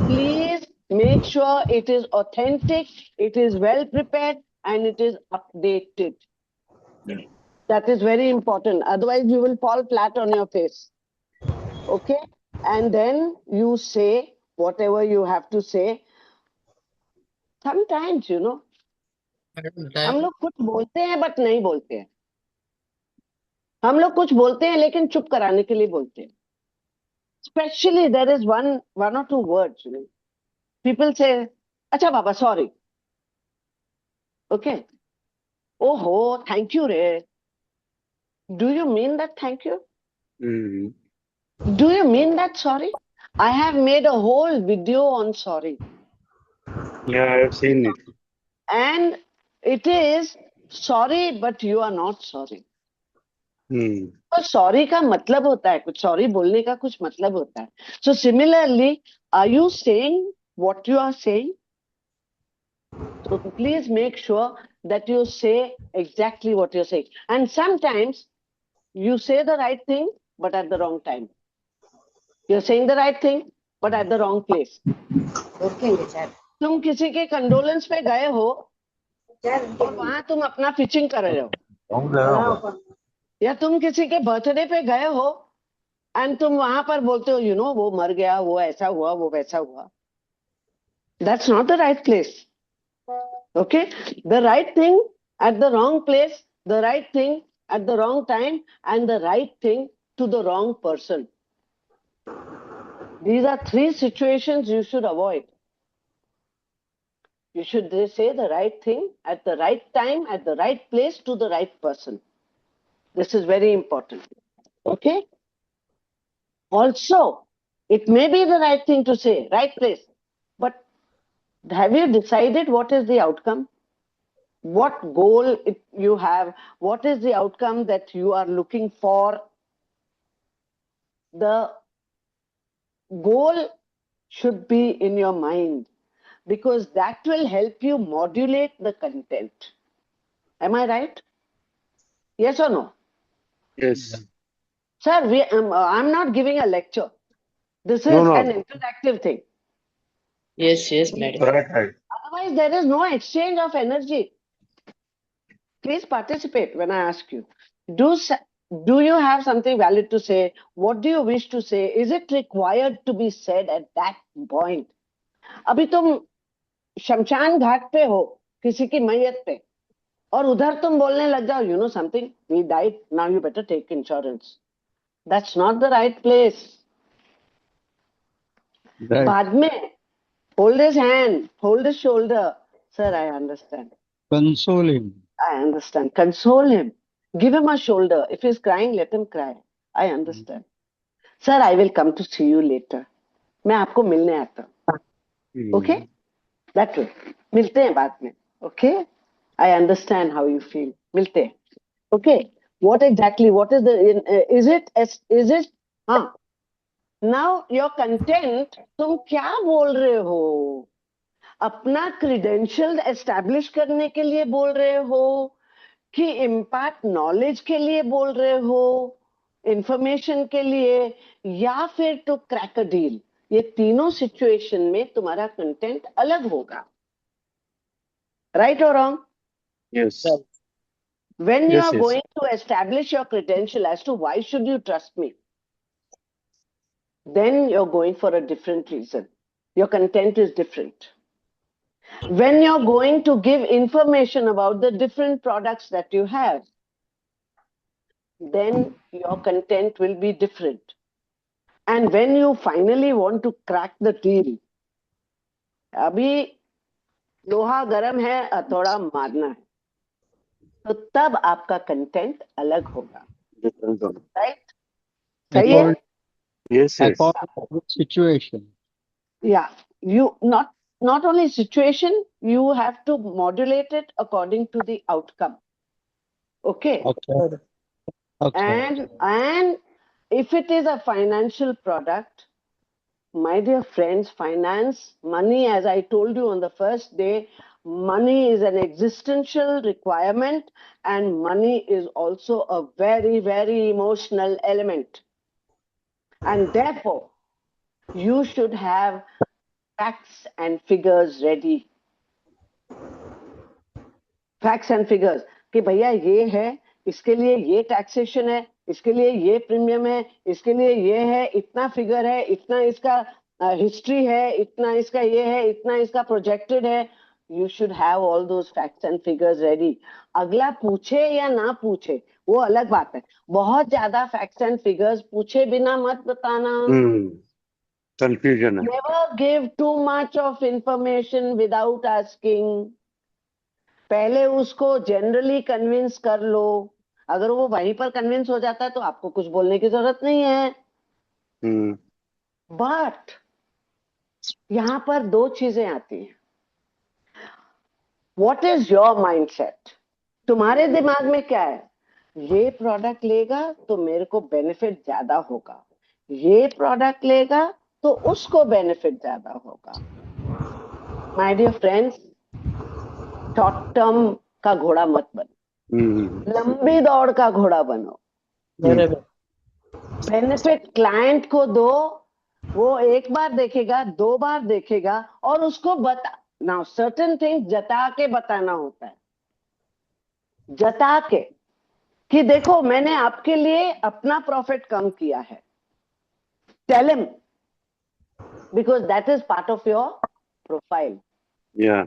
Please make sure it is authentic, it is well prepared, and it is updated. That is very important. Otherwise, you will fall flat on your face. Okay? And then you say whatever you have to say. Sometimes, you know, हम लोग कुछ बोलते हैं but नहीं बोलते हैं. हम लोग कुछ बोलते हैं लेकिन चुप कराने के लिए बोलते हैं. Especially there is one or two words, you know. People say, "Acha Baba, sorry." Okay. Oh ho, thank you, Re. Do you mean that thank you? Do you mean that sorry? I have made a whole video on sorry. Yeah, I have seen it. And it is sorry, but you are not sorry. तो sorry का मतलब होता है कुछ, sorry बोलने का कुछ मतलब होता है. So similarly, are you saying what you are saying? So please make sure that you say exactly what you're saying. And sometimes you say the right thing, but at the wrong time. You're saying the right thing, but at the wrong place. तुम किसी के condolence पे गए हो और वहां तुम अपना पिचिंग कर रहे हो, या तुम किसी के बर्थडे पे गए हो एंड तुम वहां पर बोलते हो, यू नो, वो मर गया, वो ऐसा हुआ, वो वैसा हुआ. That's not the right place. Okay? The right thing at the wrong place, the right thing at the wrong time, and the right thing to the wrong person. These are 3 situations you should avoid. You should say the right thing at the right time, at the right place, to the right person. This is very important. Okay? Also, it may be the right thing to say, right place, but have you decided what is the outcome? What goal you have? What is the outcome that you are looking for? the goal should be in your mind, because that will help you modulate the content. Am I right? Yes or no? Yes. Sir, I'm not giving a lecture. This is No, an no. interactive thing. Yes, madam. Right. Otherwise, there is no exchange of energy. Please participate when I ask you. Do you have something valid to say? What do you wish to say? Is it required to be said at that point? अभी तुम शमशान घाट पे हो किसी की मैयत पे, और उधर तुम बोलने लग जाओ, you know something, we died, now you better take insurance. That's not the right place. Right. बाद में hold his hand, hold his shoulder. Sir, I understand. Console him. I understand. Console him. Give him a shoulder. If he's crying, let him cry. I understand. Sir, I will come to see you later. मैं आपको मिलने आता हूँ. Okay? That way. मिलते हैं बाद में. Okay? I understand how you feel. मिलते हैं. Okay? What exactly? What is the? Is it? हाँ. Now your content, तुम क्या बोल रहे हो? अपना credential establish करने के लिए बोल रहे हो कि इम्पैक्ट नॉलेज के लिए बोल रहे हो, इंफॉर्मेशन के लिए, या फिर टू क्रैक अ डील? ये तीनों सिचुएशन में तुम्हारा कंटेंट अलग होगा. राइट और wrong? Yes. When you Yes, are yes. going to establish your credential as to why should you trust me, then you're going for a different reason. Your content is different. When you're going to give information about the different products that you have, then your content will be different. And when you finally want to crack the deal, अभी लोहा गर्म है, हथौड़ा मारना है, तो तब आपका कंटेंट अलग होगा. राइट? सही है? Yes, yes. According to the situation. Yeah. You not only situation, you have to modulate it according to the outcome. Okay? Okay. Okay. And if it is a financial product, my dear friends, finance, money, as I told you on the first day, money is an existential requirement, and money is also a very, very emotional element. And therefore, you should have facts and figures ready. Facts and figures. कि भैया ये है, इसके लिए ये taxation है, इसके लिए ये प्रीमियम है, इसके लिए ये है, इतना फिगर है, इतना इसका हिस्ट्री है, इतना इसका ये है, इतना इसका प्रोजेक्टेड है. You should have all those facts and figures ready. अगला पूछे या ना पूछे वो अलग बात है. बहुत ज्यादा facts and figures पूछे बिना मत बताना. Confusion है. Never give too much of information without asking. पहले उसको जनरली कन्विंस कर लो. अगर वो वहीं पर कन्विंस हो जाता है तो आपको कुछ बोलने की जरूरत नहीं है. बट यहां पर दो चीजें आती हैं. What is your mindset? तुम्हारे दिमाग में क्या है? ये प्रोडक्ट लेगा तो मेरे को बेनिफिट ज्यादा होगा, ये प्रोडक्ट लेगा तो उसको बेनिफिट ज्यादा होगा. My dear friends, short term का घोड़ा मत बनो, लंबी दौड़ का घोड़ा बनो. बेनिफिट क्लाइंट को दो, वो एक बार देखेगा, दो बार देखेगा, और उसको बता. नाउ सर्टेन थिंग्स जता के बताना होता है. जता के कि देखो मैंने आपके लिए अपना प्रॉफिट कम किया है. Tell him, because that is part of your profile. Yeah.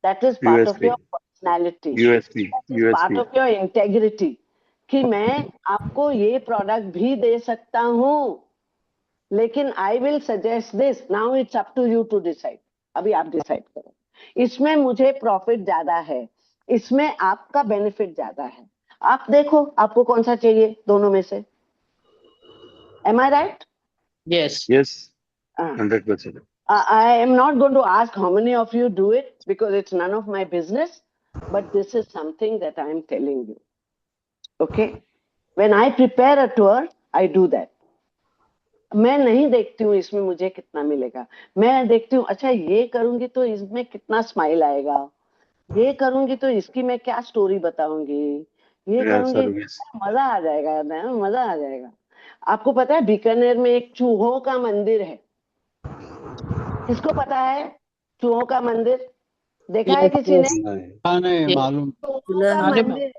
That is part of USP. your personality. USP. That is part of your integrity. कि मैं आपको ये प्रोडक्ट भी दे सकता हूं, लेकिन I will suggest this. Now it's up to you to decide. अभी आप डिसाइड करो. इसमें मुझे प्रॉफिट ज्यादा है, इसमें आपका बेनिफिट ज्यादा है. आप देखो आपको कौन सा चाहिए दोनों में से. Am I right? Yes. Yes. 100%. I am not going to ask how many of you do it because it's none of my business, but this is something that I am telling you. Okay? When I prepare a tour, I do that. मैं नहीं देखती हूँ इसमें मुझे कितना मिलेगा, मैं देखती हूँ अच्छा ये करूंगी तो इसमें कितना स्माइल आएगा, ये करूंगी तो इसकी मैं क्या स्टोरी बताऊंगी, ये करूंगी मजा आ जाएगा ना, मजा आ जाएगा। आपको पता है बीकानेर में एक चूहों का मंदिर है, किसको पता है? चूहों का मंदिर देखा है Yes, किसी ने? yes. नहीं Yes. मालूम। चूहों का मालूम है। मंदिर,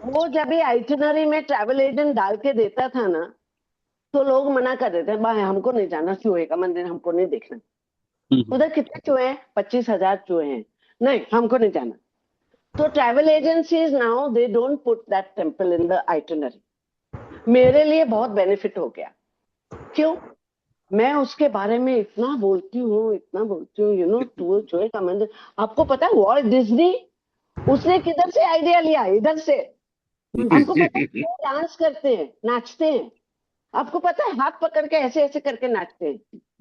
वो जब भी आइटिनरी में ट्रैवल एजेंट डाल के देता था ना, तो लोग मना कर देते हैं, भाई हमको नहीं जाना चूहे का मंदिर, हमको नहीं देखना। उधर कितने चूहे हैं? 25,000 चूहे हैं, नहीं हमको नहीं जाना। तो travel agencies now they don't put that temple in the itinerary. मेरे लिए बहुत बेनिफिट हो गया। क्यों? मैं उसके बारे में इतना बोलती हूँ, इतना बोलती हूँ, यू नो चूहे का मंदिर। आपको पता है वॉल्ट डिज्नी उसने किधर से आइडिया लिया? इधर से। आपको पता है वो डांस करते हैं, नाचते हैं, आपको पता है हाथ पकड़ के ऐसे ऐसे करके नाचते हैं,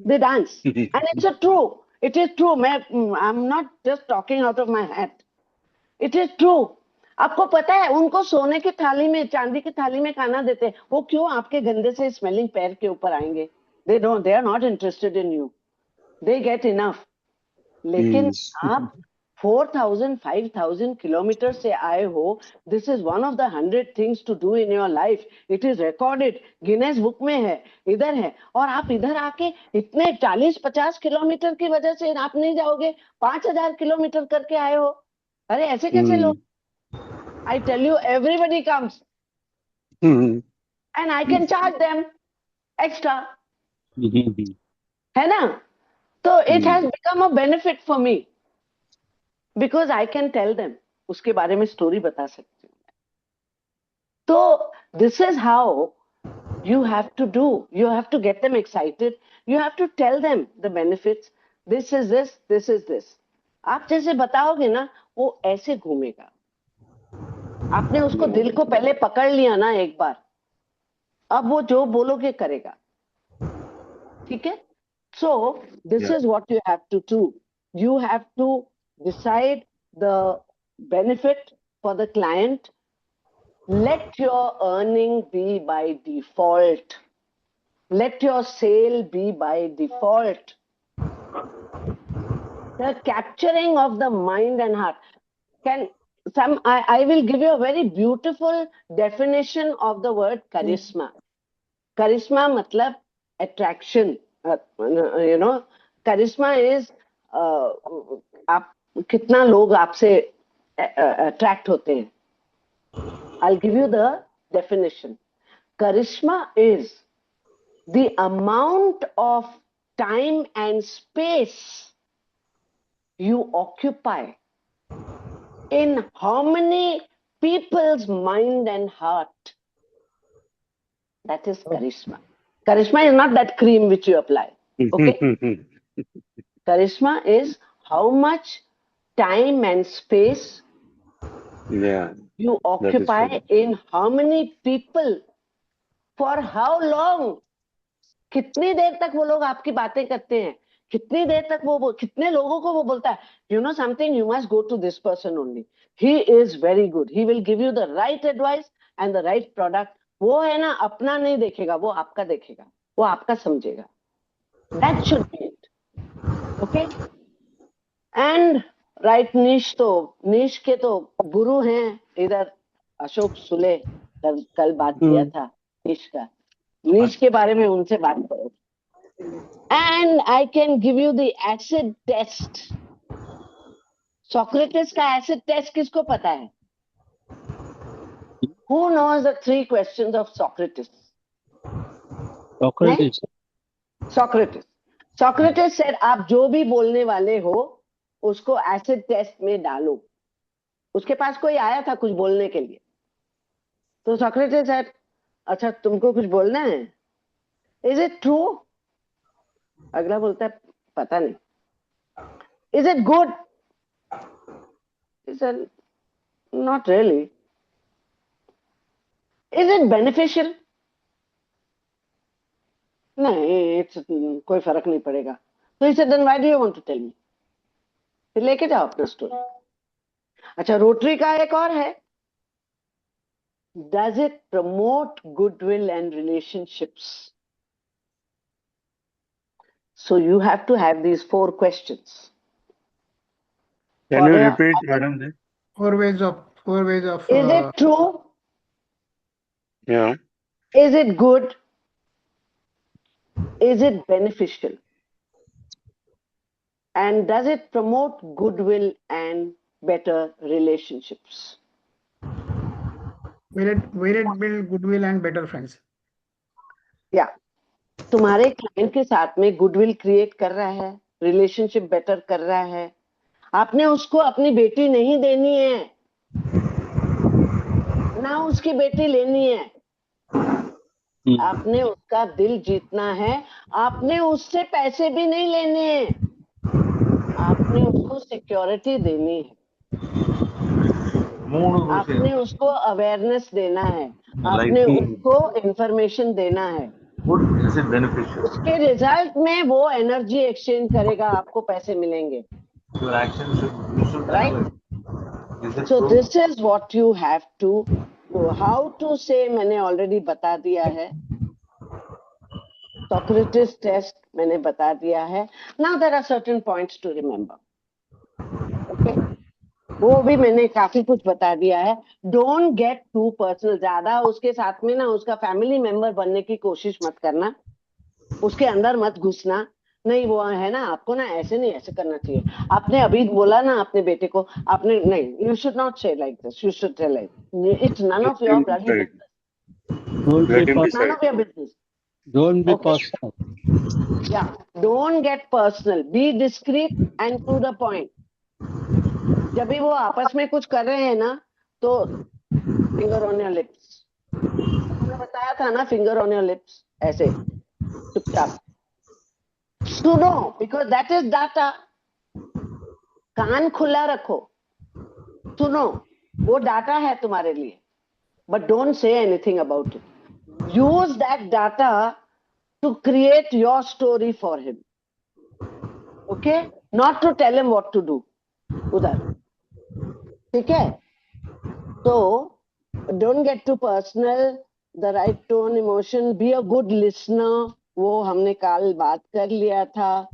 they dance and it's a true, it is true. मैं I am not just talking out of my head, it is true. आपको पता है उनको सोने की थाली में, चांदी की थाली में खाना देते हैं, वो क्यों? आपके गंदे से स्मेलिंग पैर के ऊपर आएंगे? They don't, they are not interested in you, they get enough. लेकिन आप 4,000 5,000 किलोमीटर से आए हो, this is one of the 100 things to do in your life, it is recorded, Guinness book में है, इधर है। और आप इधर आके इतने 40-50 किलोमीटर की वजह से आप नहीं जाओगे, 5,000 किलोमीटर करके आए हो। अरे ऐसे कैसे लोग? I tell you everybody comes and I can charge them extra, है ना? तो it has become a benefit for me because I can tell them, उसके बारे में स्टोरी बता सकती हूँ। तो this is how you have to do, you have to get them excited, you have to tell them the benefits, this is this, this is this। आप जैसे बताओगे ना वो ऐसे घूमेगा। आपने उसको दिल को पहले पकड़ लिया ना एक बार, अब वो जो बोलोगे करेगा, ठीक है? So this is what you have to do, you have to decide the benefit for the client, let your earning be by default, let your sale be by default, the capturing of the mind and heart can I will give you a very beautiful definition of the word charisma. Charisma matlab attraction, you know, charisma is आप कितना लोग आपसे attract होते हैं। I'll give you the definition. Charisma is the amount of time and space you occupy in how many people's mind and heart. That is charisma. Charisma is not that cream which you apply. Okay? Charisma is how much time and space you occupy in how many people, for how long, कितनी देर तक वो लोग आपकी बातें करते हैं, कितनी देर तक वो कितने लोगों को वो बोलता है, you know something, you must go to this person only, he is very good, he will give you the right advice and the right product. वो है ना, अपना नहीं देखेगा, वो आपका देखेगा, वो आपका समझेगा। That should be it. Okay? And right निश, तो निश के तो गुरु हैं इधर, अशोक सुले, कल बात किया था निश का, निश के बारे में उनसे बात करो। And I can give you the acid test. Socrates का एसिड टेस्ट किसको पता है? Who knows the 3 questions of Socrates? Socrates. Socrates. Socrates said, आप जो भी बोलने वाले हो उसको एसिड टेस्ट में डालो। उसके पास कोई आया था कुछ बोलने के लिए, तो Socrates said, अच्छा तुमको कुछ बोलना है, इज इट ट्रू? अगला बोलता है पता नहीं। Is it good? He said, not really. Is it beneficial? नहीं, कोई फर्क नहीं पड़ेगा। तो he said, then why do you want to tell me? फिर लेके जाओ अपना स्टोरी। अच्छा, रोटरी का एक और है, does it promote goodwill and relationships? So you have to have these 4 questions. Can you For a- repeat, madam? Four ways of Is it true? Yeah. Is it good? Is it beneficial? And does it promote goodwill and better relationships? will it build goodwill and better friends? Yeah. तुम्हारे client के साथ में goodwill create कर रहा है, relationship better कर रहा है. आपने उसको अपनी बेटी नहीं देनी है, ना उसकी बेटी लेनी है. आपने उसका दिल जीतना है. आपने उससे पैसे भी नहीं लेने हैं. आपने उसको सिक्योरिटी देनी है. आपने उसको अवेयरनेस देना है. आपने उसको इंफॉर्मेशन देना है. उसके रिजल्ट में वो एनर्जी एक्सचेंज करेगा, आपको पैसे मिलेंगे. Right? So this is what you have to do. How to से मैंने ऑलरेडी बता दिया है. Socrates टेस्ट मैंने बता दिया है. Now there are certain points to remember. Okay, वो भी मैंने काफी कुछ बता दिया है. Don't get too personal. ज्यादा उसके साथ में ना उसका फैमिली मेंबर बनने की कोशिश मत करना. उसके अंदर मत घुसना. नहीं वो है ना, आपको ना ऐसे नहीं, ऐसे करना चाहिए. आपने अभी बोला ना अपने बेटे को, आपने नहीं, you should not say like this. You should tell like it's none of your bloody business. None of your business. Don't be Okay. personal. Yeah, don't get personal. Be discreet and to the point. जब भी वो आपस में कुछ कर रहे हैं ना, तो finger on your lips. मैंने बताया था ना, finger on your lips, ऐसे चुपचाप. सुनो, because that is data. कान खुला रखो, सुनो, वो डाटा है तुम्हारे लिए. But don't say anything about it. Use that data to create your story for him. Okay? Not to tell him what to do. उधर. ठीक है? So, don't get too personal. The right tone, emotion. Be a good listener. वो हमने कल बात कर लिया था.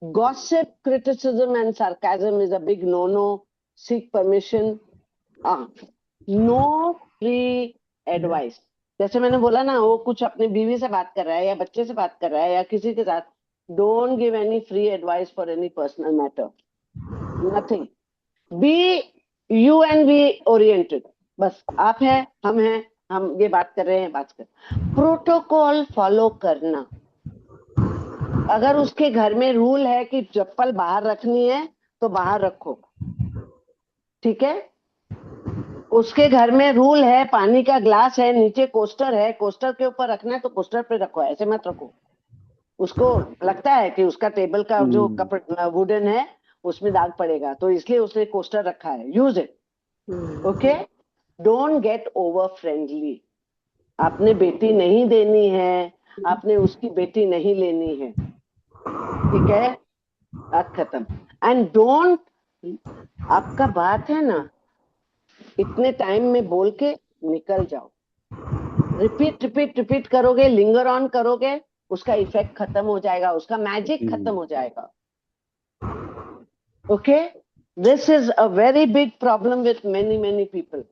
Gossip, criticism and sarcasm is a big no-no. Seek permission. No free advice. जैसे मैंने बोला ना, वो कुछ अपनी बीवी से बात कर रहा है या बच्चे से बात कर रहा है या किसी के साथ. Don't give any free advice for any personal matter. Nothing. Be you and be oriented. बस आप हैं, हम हैं, हम ये बात कर रहे हैं, बात कर. प्रोटोकॉल फॉलो करना. अगर उसके घर में रूल है कि चप्पल बाहर रखनी है तो बाहर रखो. ठीक है? उसके घर में रूल है, पानी का ग्लास है, नीचे कोस्टर है, कोस्टर के ऊपर रखना है तो कोस्टर पे रखो, ऐसे मत रखो. उसको लगता है कि उसका टेबल का जो कपड़ा वुडन है उसमें दाग पड़ेगा, तो इसलिए उसने कोस्टर रखा है. Use it. Okay? Don't get over friendly. आपने बेटी नहीं देनी है, आपने उसकी बेटी नहीं लेनी है. ठीक है? बात खत्म. एंड डोंट, आपका बात है ना, इतने टाइम में बोल के निकल जाओ. रिपीट रिपीट रिपीट करोगे, लिंगर ऑन करोगे, उसका इफेक्ट खत्म हो जाएगा, उसका मैजिक खत्म हो जाएगा. Okay? This is a very big problem with many many people.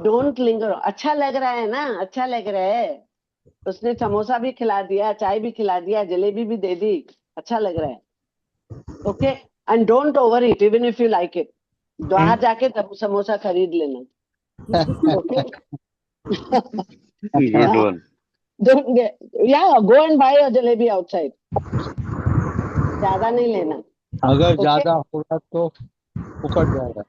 Don't linger. अच्छा लग रहा है ना, अच्छा लग रहा है, उसने समोसा भी खिला दिया, चाय भी खिला दिया, जलेबी भी दे दी, अच्छा लग रहा है. Okay? And don't over it even if you like it. बाहर जाके समोसा खरीद लेना. Okay? Good one. Don't get, yeah, go and buy a jalebi outside. ज्यादा नहीं लेना. अगर Okay? ज्यादा होगा तो फुकट जाएगा.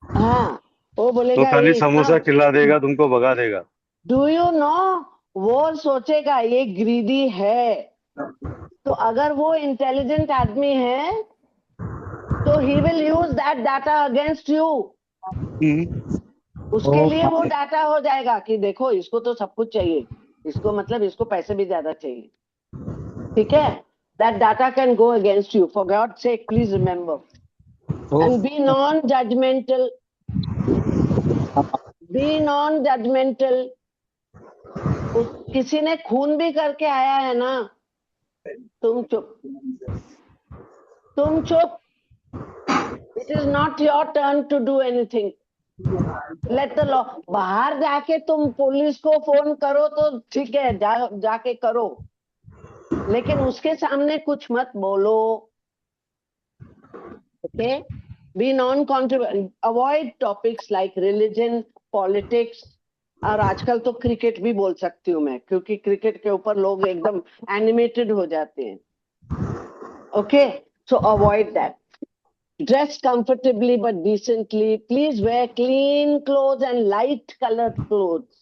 हाँ, वो तो बोलेगा खाली ये इतना. समोसा खिला देगा, तुमको भगा देगा. डू यू नो, वो सोचेगा ये ग्रीडी है. तो अगर वो इंटेलिजेंट आदमी है तो he will use that data against you. उसके लिए वो डाटा हो जाएगा कि देखो इसको तो सब कुछ चाहिए, इसको मतलब इसको पैसे भी ज्यादा चाहिए. ठीक है? That data can go against you. For God sake please remember and be non judgemental. Be non judgemental. किसी ने खून भी करके आया है ना, तुम चुप, तुम चुप. It is not your turn to do anything. Let the law. बाहर जाके तुम पुलिस को फोन करो तो ठीक है, जाके करो, लेकिन उसके सामने कुछ मत बोलो. Okay? Be non-controversial. Avoid topics like religion, politics. और आजकल तो क्रिकेट भी बोल सकती हूँ मैं, क्योंकि क्रिकेट के ऊपर लोग एकदम एनिमेटेड हो जाते हैं. Okay? So avoid that. Dress comfortably but decently. Please wear clean clothes and light colored clothes.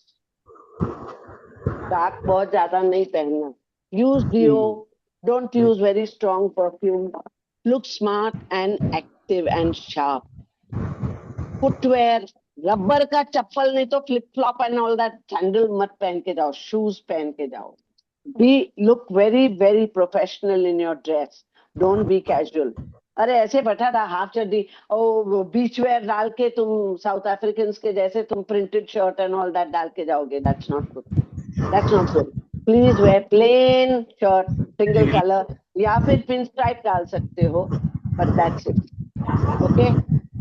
Dark बहुत ज्यादा नहीं पहनना. Use deo. Don't use very strong perfume. Look smart and active and sharp. Footwear. Rubber का चप्पल नहीं तो flip flop and all that sandal मत पहन के जाओ. Shoes पहन के जाओ. Look very professional in your dress. Don't be casual. अरे ऐसे बैठा था हाफ चड्डी और बीच वेयर डाल के तुम साउथ अफ्रीकन्स के जैसे तुम printed shirt and all that डाल के जाओगे. That's not good. That's not good. Please wear plain shirt, single color, या फिर पिन स्ट्राइप डाल सकते हो, but that's it. Okay?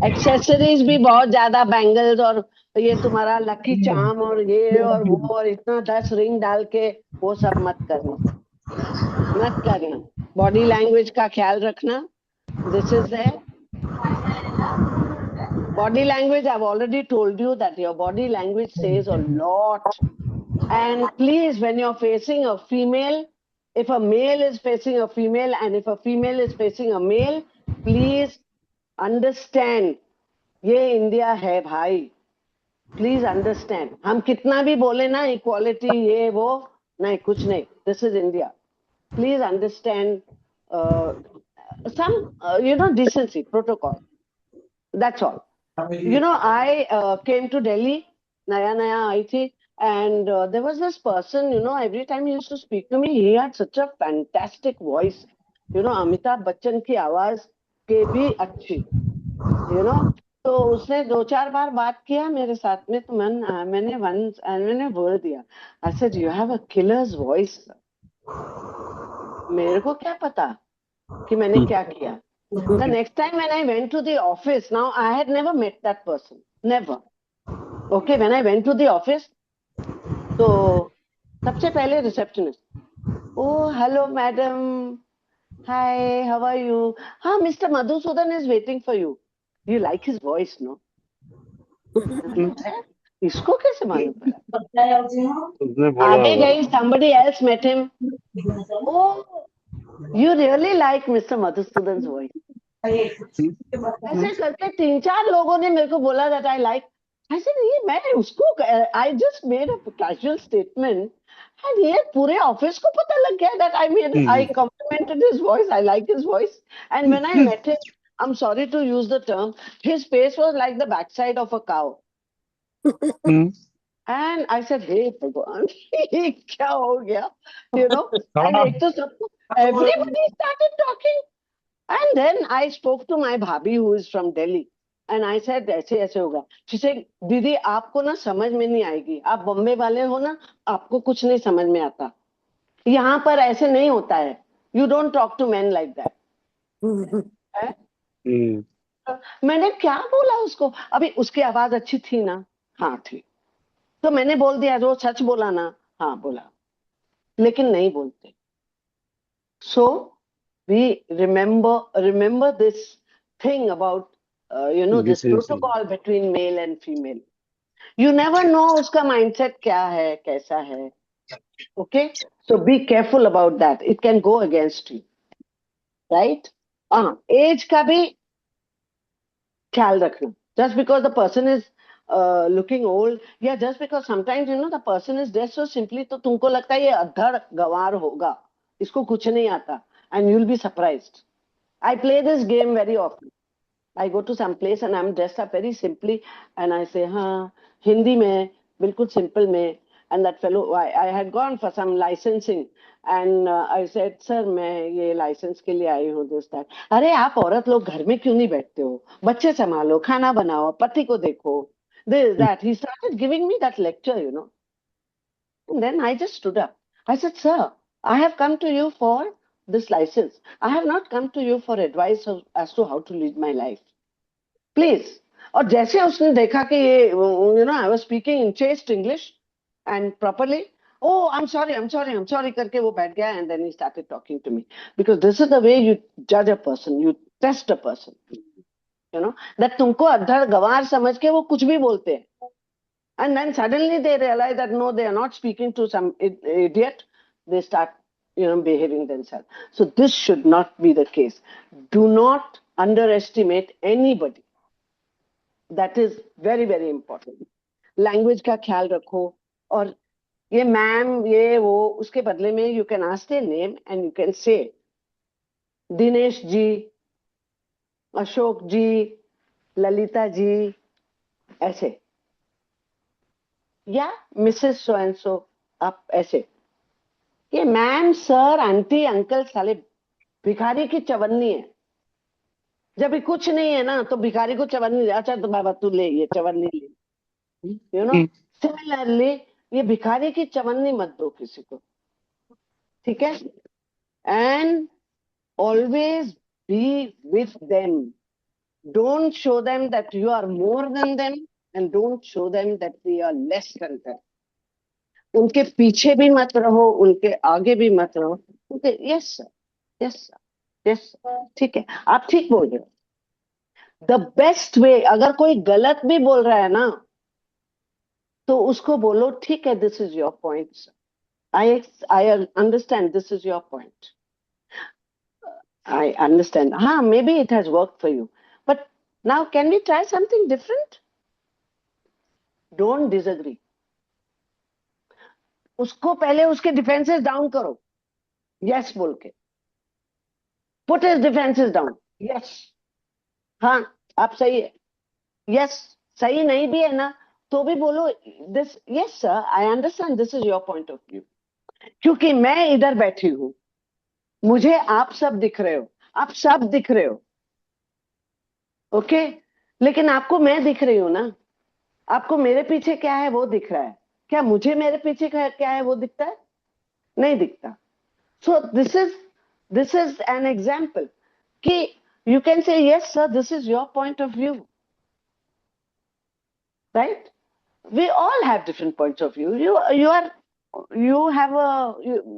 Accessories भी बहुत ज्यादा बैंगल्स और ये तुम्हारा लकी चार्म और ये और वो और इतना 10 रिंग डाल के वो सब मत करना, मत करना. बॉडी लैंग्वेज का ख्याल रखना. This is there. Body language, I've already told you that your body language says a lot. And please, when you're facing a female, if a male is facing a female and if a female is facing a male, please understand, ये India है भाई. Please understand. हम कितना भी बोले ना equality ये वो, नहीं कुछ नहीं. This is India. Please understand some decency, protocol. That's all. I came to Delhi, naya aayi thi, and there was this person, every time he used to speak to me, he had such a fantastic voice. Amitabh Bachchan की आवाज के भी अच्छी, तो उसने 2-4 बार बात किया मेरे साथ में, तो मैंने बोल दिया, I said, you have a killer's voice. मेरे को क्या पता कि मैंने क्या किया. The next time when I went to the office, now I had never met that person, never. Okay, when I went to the office, तो सबसे पहले receptionist, oh hello madam, hi, how are you? हाँ, Mr. Madhusudan is waiting for you. You like his voice, no? इसको कैसे मालूम पड़ा? आगे गई, somebody else met him. Oh, you really like Mr. Madhusudan's voice. ऐसे करके 3-4 लोगों ने मेरे को बोला that I like. I said, ये मैं उसको I just made a casual statement and ये पूरे ऑफिस को पता लग गया that I complimented his voice. I like his voice. And when I met him, I'm sorry to use the term, his face was like the backside of a cow. And I said, hey भगवान, क्या हो गया? And एक तो सबको, everybody started talking. And then I spoke to my bhabhi who is from Delhi. And I said, ऐसे ऐसे होगा. She said, दीदी आपको ना समझ में नहीं आएगी. आप बॉम्बे वाले हो ना, आपको कुछ नहीं समझ में आता. यहाँ पर ऐसे नहीं होता है. You don't talk to men like that. मैंने क्या बोला उसको? अभी उसकी आवाज अच्छी थी ना? हाँ थी. तो मैंने बोल दिया, जो सच बोला ना? हाँ बोला. लेकिन नहीं बोलते. So we remember this thing about this protocol between male and female. You never know उसका mindset क्या है, कैसा है. Okay, so be careful about that. It can go against you, right? Age का भी ख्याल रखना. Just because the person is looking old, yeah, just because sometimes the person is dressed so simply, तो तुमको लगता है ये अधड़ गवार होगा, इसको कुछ नहीं आता. And you'll be surprised. I play this game very often. I go to some place and I'm dressed up very simply and I say, हाँ, Hindi में, बिल्कुल simple में. And that fellow, I had gone for some licensing and I said, sir, मैं ये license के लिए आई हूँ, this, that. अरे आप औरत लोग घर में क्यों नहीं बैठते हो? बच्चे संभालो, खाना बनाओ, पति को देखो, this, that. He started giving me that lecture, And then I just stood up. I said, sir, I have come to you for this license. I have not come to you for advice as to how to lead my life. Please. और जैसे उसने देखा कि ये, I was speaking in chaste English and properly. Oh, I'm sorry करके वो बैठ गया, and then he started talking to me. Because this is the way you judge a person, you test a person. That तुमको अधड़ गवार समझ के वो कुछ भी बोलते हैं. And then suddenly they realize that no, they are not speaking to some idiot. They start, behaving themselves. So this should not be the case. Do not underestimate anybody. That is very, very important. Language का ख्याल रखो, और ये ma'am, ये वो, उसके बदले में you can ask their name and you can say Dinesh ji, Ashok ji, Lalita ji, ऐसे, या मिसेस सो एंड सो, आप ऐसे. ये मैम, सर, आंटी, अंकल साले भिखारी की चवन्नी है. जब भी कुछ नहीं है ना तो भिखारी को चवन्नी, अच्छा तो बाबा तू ले ये चवन्नी ले. सिमिलरली ये भिखारी की चवन्नी मत दो किसी को, ठीक है? And always be with them. Don't show them that you are more than them, and don't show them that they are less than them. उनके पीछे भी मत रहो, उनके आगे भी मत रहो. उनके yes sir, yes sir, yes sir, ठीक है, आप ठीक बोल रहे हो. The best way, अगर कोई गलत भी बोल रहा है ना तो उसको बोलो, ठीक है, this is your point sir. I understand this is your point. I understand. Maybe it has worked for you, but now can we try something different? Don't disagree. उसको पहले उसके डिफेंसेस डाउन करो, यस बोल के. Put his defences down. Yes, हाँ आप सही है. यस, सही नहीं भी है ना तो भी बोलो this, yes sir I understand this is your point of view. क्योंकि मैं इधर बैठी हूं, मुझे आप सब दिख रहे हो, आप सब दिख रहे हो, ओके? लेकिन आपको मैं दिख रही हूं ना. आपको मेरे पीछे क्या है वो दिख रहा है, क्या मुझे मेरे पीछे क्या है वो दिखता है? नहीं दिखता. So this is an example कि you can say yes sir this is your point of view, right? We all have different points of view. you have a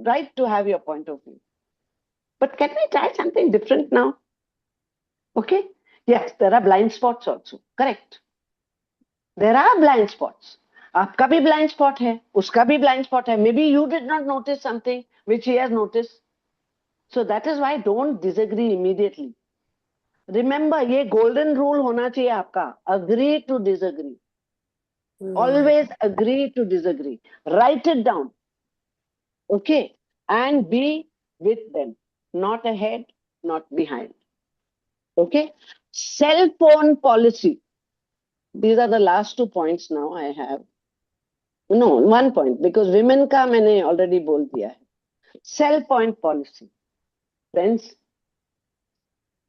right to have your point of view, but can we try something different now? Okay, yes, there are blind spots also, correct? There are blind spots. आपका भी blind spot है, उसका भी blind spot है. Maybe you did not notice something which he has noticed. So that is why don't disagree immediately. Remember, ये golden rule होना चाहिए आपका. Agree to disagree. Always agree to disagree. Write it down. Okay? And be with them. Not ahead, not behind. Okay? Cell phone policy. These are the last 2 points now I have. No, 1 point, because women का मैंने already बोल दिया है. Cell phone policy. Friends,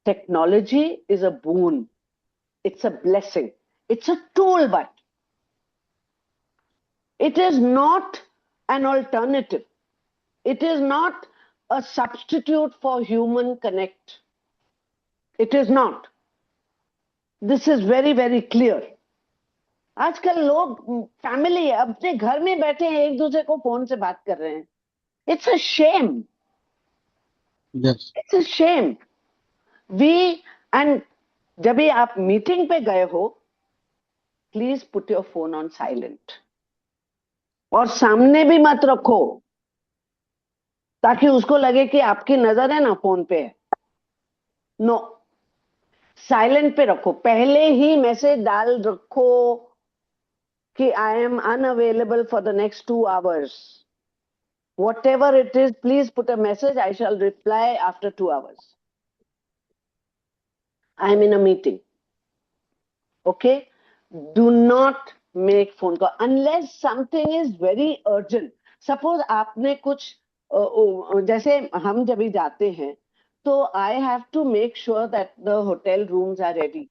technology is a boon. It's a blessing. It's a tool, but it is not an alternative. It is not a substitute for human connect. It is not. This is very, very clear. आजकल लोग family अपने घर में बैठे हैं, एक दूसरे को फोन से बात कर रहे हैं. It's a shame. It's a shame. And जब भी आप मीटिंग पे गए हो, please put your phone on silent, और सामने भी मत रखो ताकि उसको लगे कि आपकी नजर है ना फोन पे है. नो, साइलेंट पे रखो. पहले ही मैसेज डाल रखो कि I am unavailable for the next 2 hours. Whatever it is, please put a message. I shall reply after 2 hours. I am in a meeting. Okay? Do not make phone call unless something is very urgent. Suppose आपने कुछ जैसे हम जब भी जाते हैं तो I have to make sure that the hotel rooms are ready.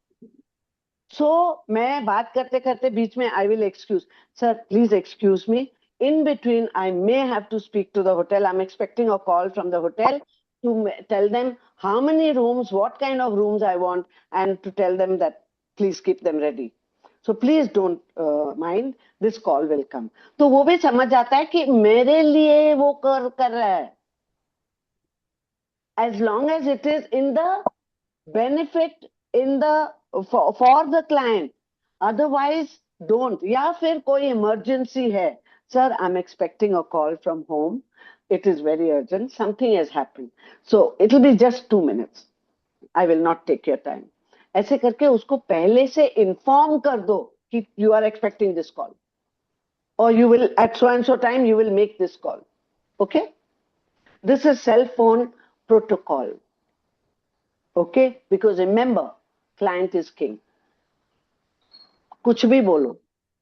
So मैं बात करते करते बीच में I will excuse. Sir, please excuse me. In between, I may have to speak to the hotel. I'm expecting a call from the hotel. to tell them how many rooms, what kind of rooms I want, and to tell them that please keep them ready. So please don't mind, this call will come. तो वो भी समझ जाता है कि मेरे लिए वो कर रहा है. As long as it is in the benefit in the for the client. Otherwise, don't. या फिर कोई emergency है. Sir, I'm expecting a call from home. It is very urgent. Something has happened. So it will be just 2 minutes. I will not take your time. ऐसे करके उसको पहले से inform कर दो कि you are expecting this call. Or you will, at so and so time, you will make this call. Okay? This is cell phone protocol. Okay? Because remember, client is king. कुछ भी बोलो,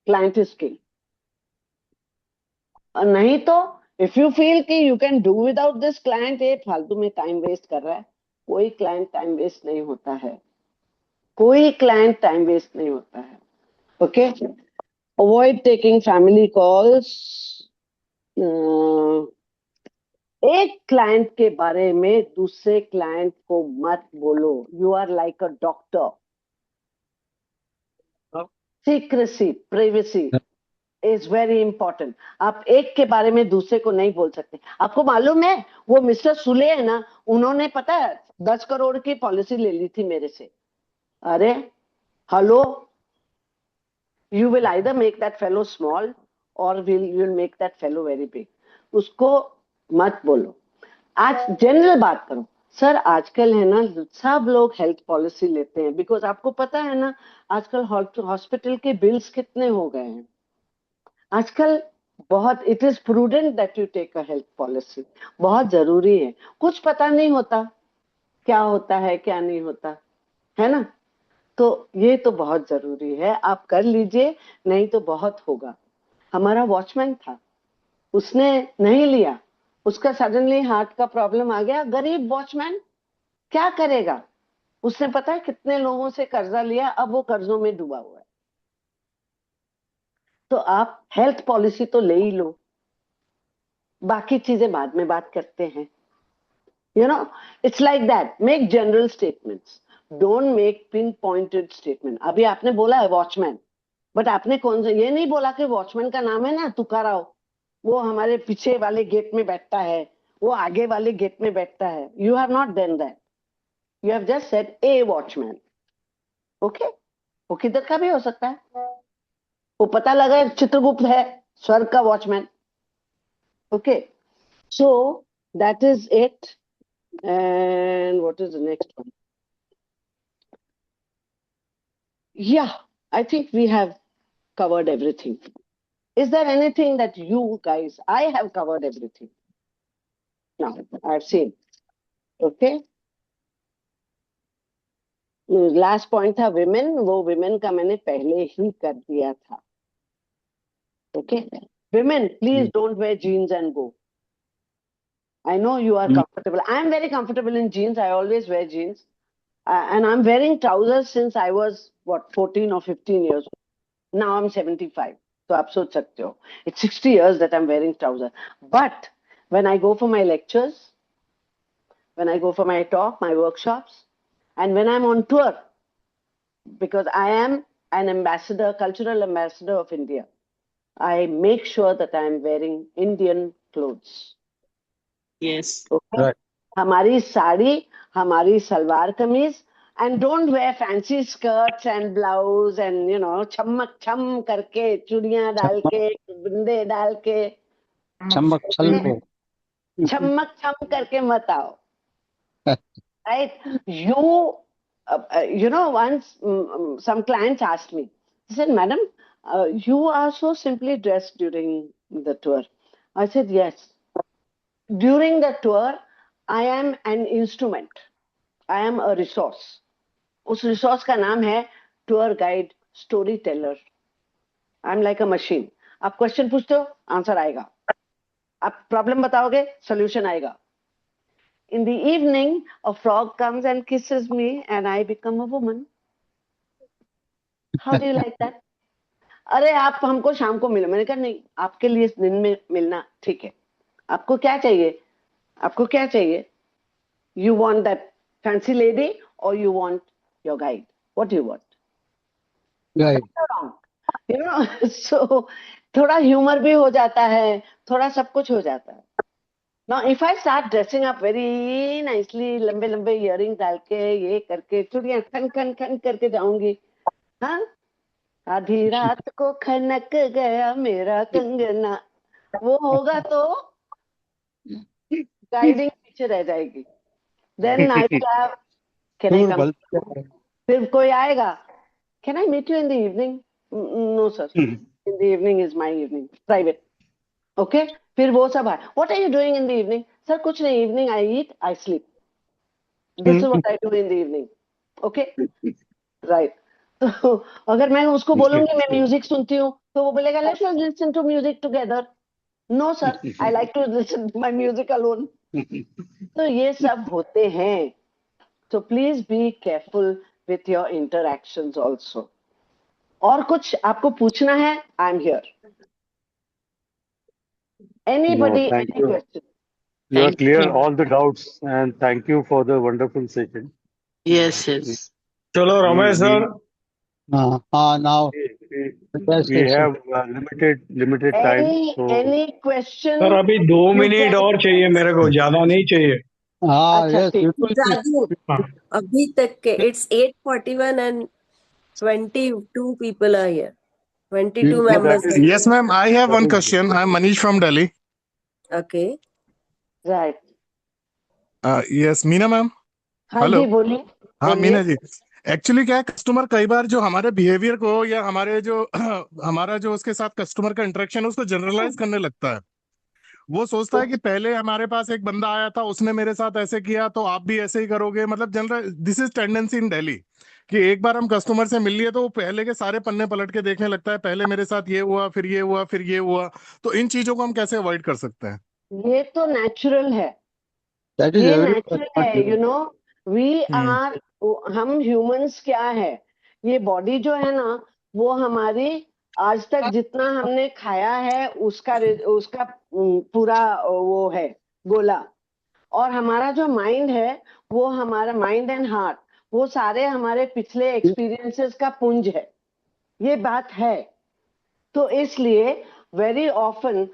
client is king. और नहीं तो, if you feel कि you can do without this client, ये फालतू में time waste कर रहा है, कोई client time waste नहीं होता है. कोई client time waste नहीं होता है. Okay? Avoid taking family calls. एक क्लाइंट के बारे में दूसरे क्लाइंट को मत बोलो. You are like a doctor. Secrecy, privacy is very important. आप एक के बारे में दूसरे को नहीं बोल सकते. आपको मालूम है वो मिस्टर सुले है ना, उन्होंने पता है 10 करोड़ की पॉलिसी ले ली थी मेरे से. अरे hello, you will either make that fellow small और will make that fellow very big. उसको मत बोलो. आज जनरल बात करो. सर आजकल है ना सब लोग हेल्थ पॉलिसी लेते हैं, बिकॉज आपको पता है ना आजकल हॉस्पिटल के बिल्स कितने हो गए हैं. आजकल बहुत, it is prudent that you take a health policy. बहुत जरूरी है. कुछ पता नहीं होता क्या होता है क्या नहीं होता है ना. तो ये तो बहुत जरूरी है, आप कर लीजिए, नहीं तो बहुत होगा. हमारा वॉचमैन था, उसने नहीं लिया, उसका सडनली हार्ट का प्रॉब्लम आ गया. गरीब वॉचमैन क्या करेगा. उसने पता है कितने लोगों से कर्जा लिया, अब वो कर्जों में डूबा हुआ है. तो आप हेल्थ पॉलिसी तो ले ही लो, बाकी चीजें बाद में बात करते हैं. You no, it's like that. Make general statements, don't make pin pointed statement. अभी आपने बोला है वॉचमैन, बट आपने कौन सा, ये नहीं बोला कि वॉचमैन का नाम है ना तुकाराव, वो हमारे पीछे वाले गेट में बैठता है, वो आगे वाले गेट में बैठता है. You have not done that. You have just said A watchman. Okay, वो किधर का भी हो सकता है. वो पता लगा चित्रगुप्त है, स्वर्ग का watchman. Okay, so that is it. And what is the next one? Yeah, I think we have covered everything. Is there anything that you guys, I have covered everything. Now, I've seen. Okay. Last point था women, वो women का मैंने पहले ही कर दिया था. Okay. Women, please don't wear jeans and go. I know you are comfortable. I am very comfortable in jeans. I always wear jeans. And I'm wearing trousers since I was, 14 or 15 years old. Now I'm 75. So आप सोच सकते हो, it's 60 years that I'm wearing trousers. But when I go for my lectures, when I go for my talk, my workshops, and when I'm on tour, because I am an ambassador, cultural ambassador of India, I make sure that I am wearing Indian clothes. Yes. Okay? Right. हमारी साड़ी, हमारी salwar kameez, and don't wear fancy skirts and blouse and you know छमक छम करके चूड़ियां डाल के बिंदे डाल के चमक छल को. छमक छम करके मत आओ. Right? You know, once some clients asked me, they said, Madam, you are so simply dressed during the tour. I said, yes. During the tour, I am an instrument. I am a resource. उस resource का नाम है tour guide, story teller. I am like a machine. आप question पूछते हो, answer आएगा. आप problem बताओगे, सोल्यूशन आएगा. In the evening, a frog comes and kisses me and I become a woman. How do you like that? अरे आप हमको शाम को मिलो. मैंने कहा नहीं, आपके लिए दिन में मिलना ठीक है. आपको क्या चाहिए? आपको क्या चाहिए? You want that fancy lady or you want your guide? What do you want? Right. Wrong. You know, so थोड़ा humor भी हो जाता है, थोड़ा सब कुछ हो जाता है. Now, if I start dressing up very nicely, लंबे लंबे earrings डाल के, ये करके, चूड़ियां खन खन खन करके जाऊंगी, हाँ? आधी रात को खनक गया मेरा कंगना, वो होगा तो गाइडिंग पीछे रह जाएगी. Then I will have, can I come? फिर कोई आएगा, can I meet you in the evening? No, sir. In the evening is my evening, private. Okay? फिर वो सब है. What are you doing in the evening? Sir, कुछ नहीं. Evening I eat, I sleep. This is what I do in the evening. Okay? Right. तो अगर मैं उसको बोलूंगी मैं म्यूजिक सुनती हूँ, तो वो बोलेगा let's just listen to music together. No, sir. I like to listen to my music alone. तो ये सब होते हैं. So please be careful with your interactions also. और कुछ आपको पूछना है? I'm here. Anybody, thank any you. question? You are Thank clear you. all the doubts, and thank you for the wonderful session. Yes, yes. चलो Ramesh sir. Now We have limited time, so Any question? Sir अभी 2 You minute can- और चाहिए मेरे को, ज्यादा नहीं चाहिए. अच्छा, yes, ठीक. बिल्कुल. राजू, हाँ. अभी तक के it's 8:41 and 22 people are here. 22 No, members that is- are here. Yes, ma'am. I have one question. I'm Manish from Delhi. Okay. Right. Yes, Meena ma'am. हाँ Hello. जी, बोलिए. हाँ बोलिए. मीना जी. एक्चुअली क्या है, कस्टमर कई बार जो हमारे बिहेवियर को या हमारे जो हमारा जो उसके साथ कस्टमर का इंटरेक्शन है उसको जनरलाइज करने लगता है. वो सोचता है कि पहले हमारे पास एक बंदा आया था, उसने मेरे साथ ऐसे किया तो आप भी ऐसे ही करोगे. मतलब जनरल दिस इज टेंडेंसी इन दिल्ली कि एक बार हम कस्टमर से मिल लिए तो वो पहले के सारे पन्ने पलट के देखने लगता है, पहले मेरे साथ ये हुआ, फिर ये हुआ, फिर ये हुआ. तो इन चीजों को हम कैसे अवॉइड कर सकते हैं? ये तो नेचुरल है. that is ये every नेचुरल है. You know, we hmm. are, हम ह्यूमंस क्या है, ये बॉडी जो है ना, वो हमारी आज तक जितना हमने खाया है उसका उसका पूरा वो है गोला. और हमारा जो माइंड है, वो हमारा माइंड एंड हार्ट, वो सारे हमारे पिछले एक्सपीरियंसेस का पुंज है. ये बात है. तो इसलिए very often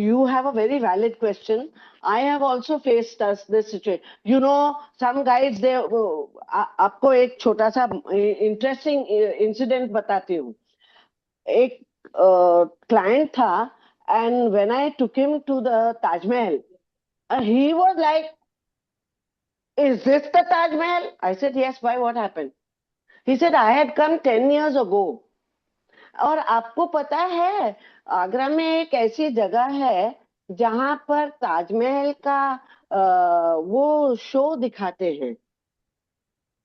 you have a very valid question. I have also faced this situation. You know, some guys they आपको एक छोटा सा इंटरेस्टिंग इंसिडेंट बताती हूँ. एक क्लाइंट था, and when I took him to the Taj Mahal, he was like, is this the Taj Mahal? I said, yes. Why? What happened? He said, I had come 10 years ago. और आपको पता है, आगरा में एक ऐसी जगह है जहां पर ताजमहल का वो शो दिखाते हैं.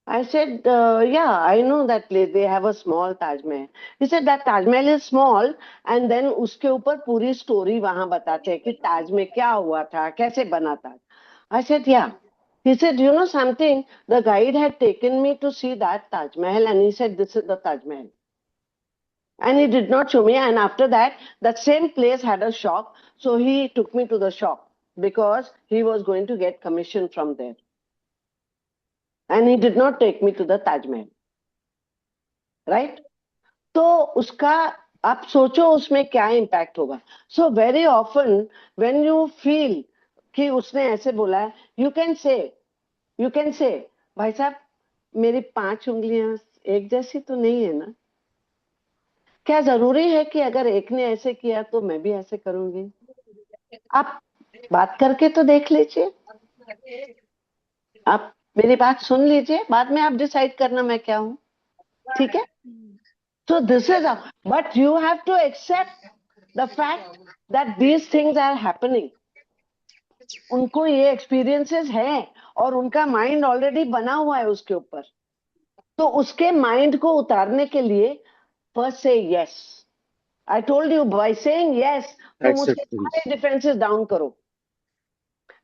I said, yeah, I know that place. They have a small Taj Mahal. He said that Taj Mahal is small, and then उसके ऊपर पूरी स्टोरी वहां बताते हैं कि ताज में क्या हुआ था, कैसे बना था. I said, yeah. He said, you know something? The guide had taken me to see that Taj Mahal, and he said, this is the Taj Mahal. And he did not show me. And after that, that same place had a shop. So he took me to the shop because he was going to get commission from there. And he did not take me to the Taj Mahal. Right? तो उसका आप सोचो उसमें क्या impact होगा. So very often when you feel कि उसने ऐसे बोला है, you can say, भाई साहब मेरी 5 उंगलियां एक जैसी तो नहीं है ना. क्या जरूरी है कि अगर एक ने ऐसे किया तो मैं भी ऐसे करूंगी? आप बात करके तो देख लीजिए. आप मेरी बात सुन लीजिए, बाद में आप डिसाइड करना मैं क्या हूं. ठीक है? So this is how, but you have to accept the fact that these things are happening. उनको ये एक्सपीरियंसेस हैं और उनका माइंड ऑलरेडी बना हुआ है उसके ऊपर. तो उसके माइंड को उतारने के लिए first say yes. I told you, by saying yes, तुम उसके सारे डिफेंसेस डाउन करो.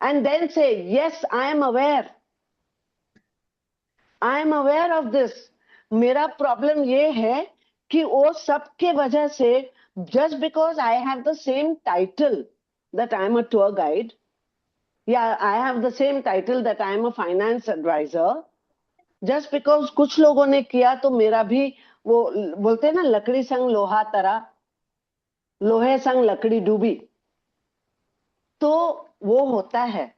And then say, yes, I am aware. I am aware of this. मेरा प्रॉब्लम ये है कि वो सब के वजह से, just because I have the same title that I am a tour guide, Yeah, I have the same title that I am a finance advisor. Just because कुछ लोगों ने किया तो मेरा भी वो बोलते हैं ना लकड़ी संग लोहा तरा, लोहे संग लकड़ी डूबी, तो वो होता है.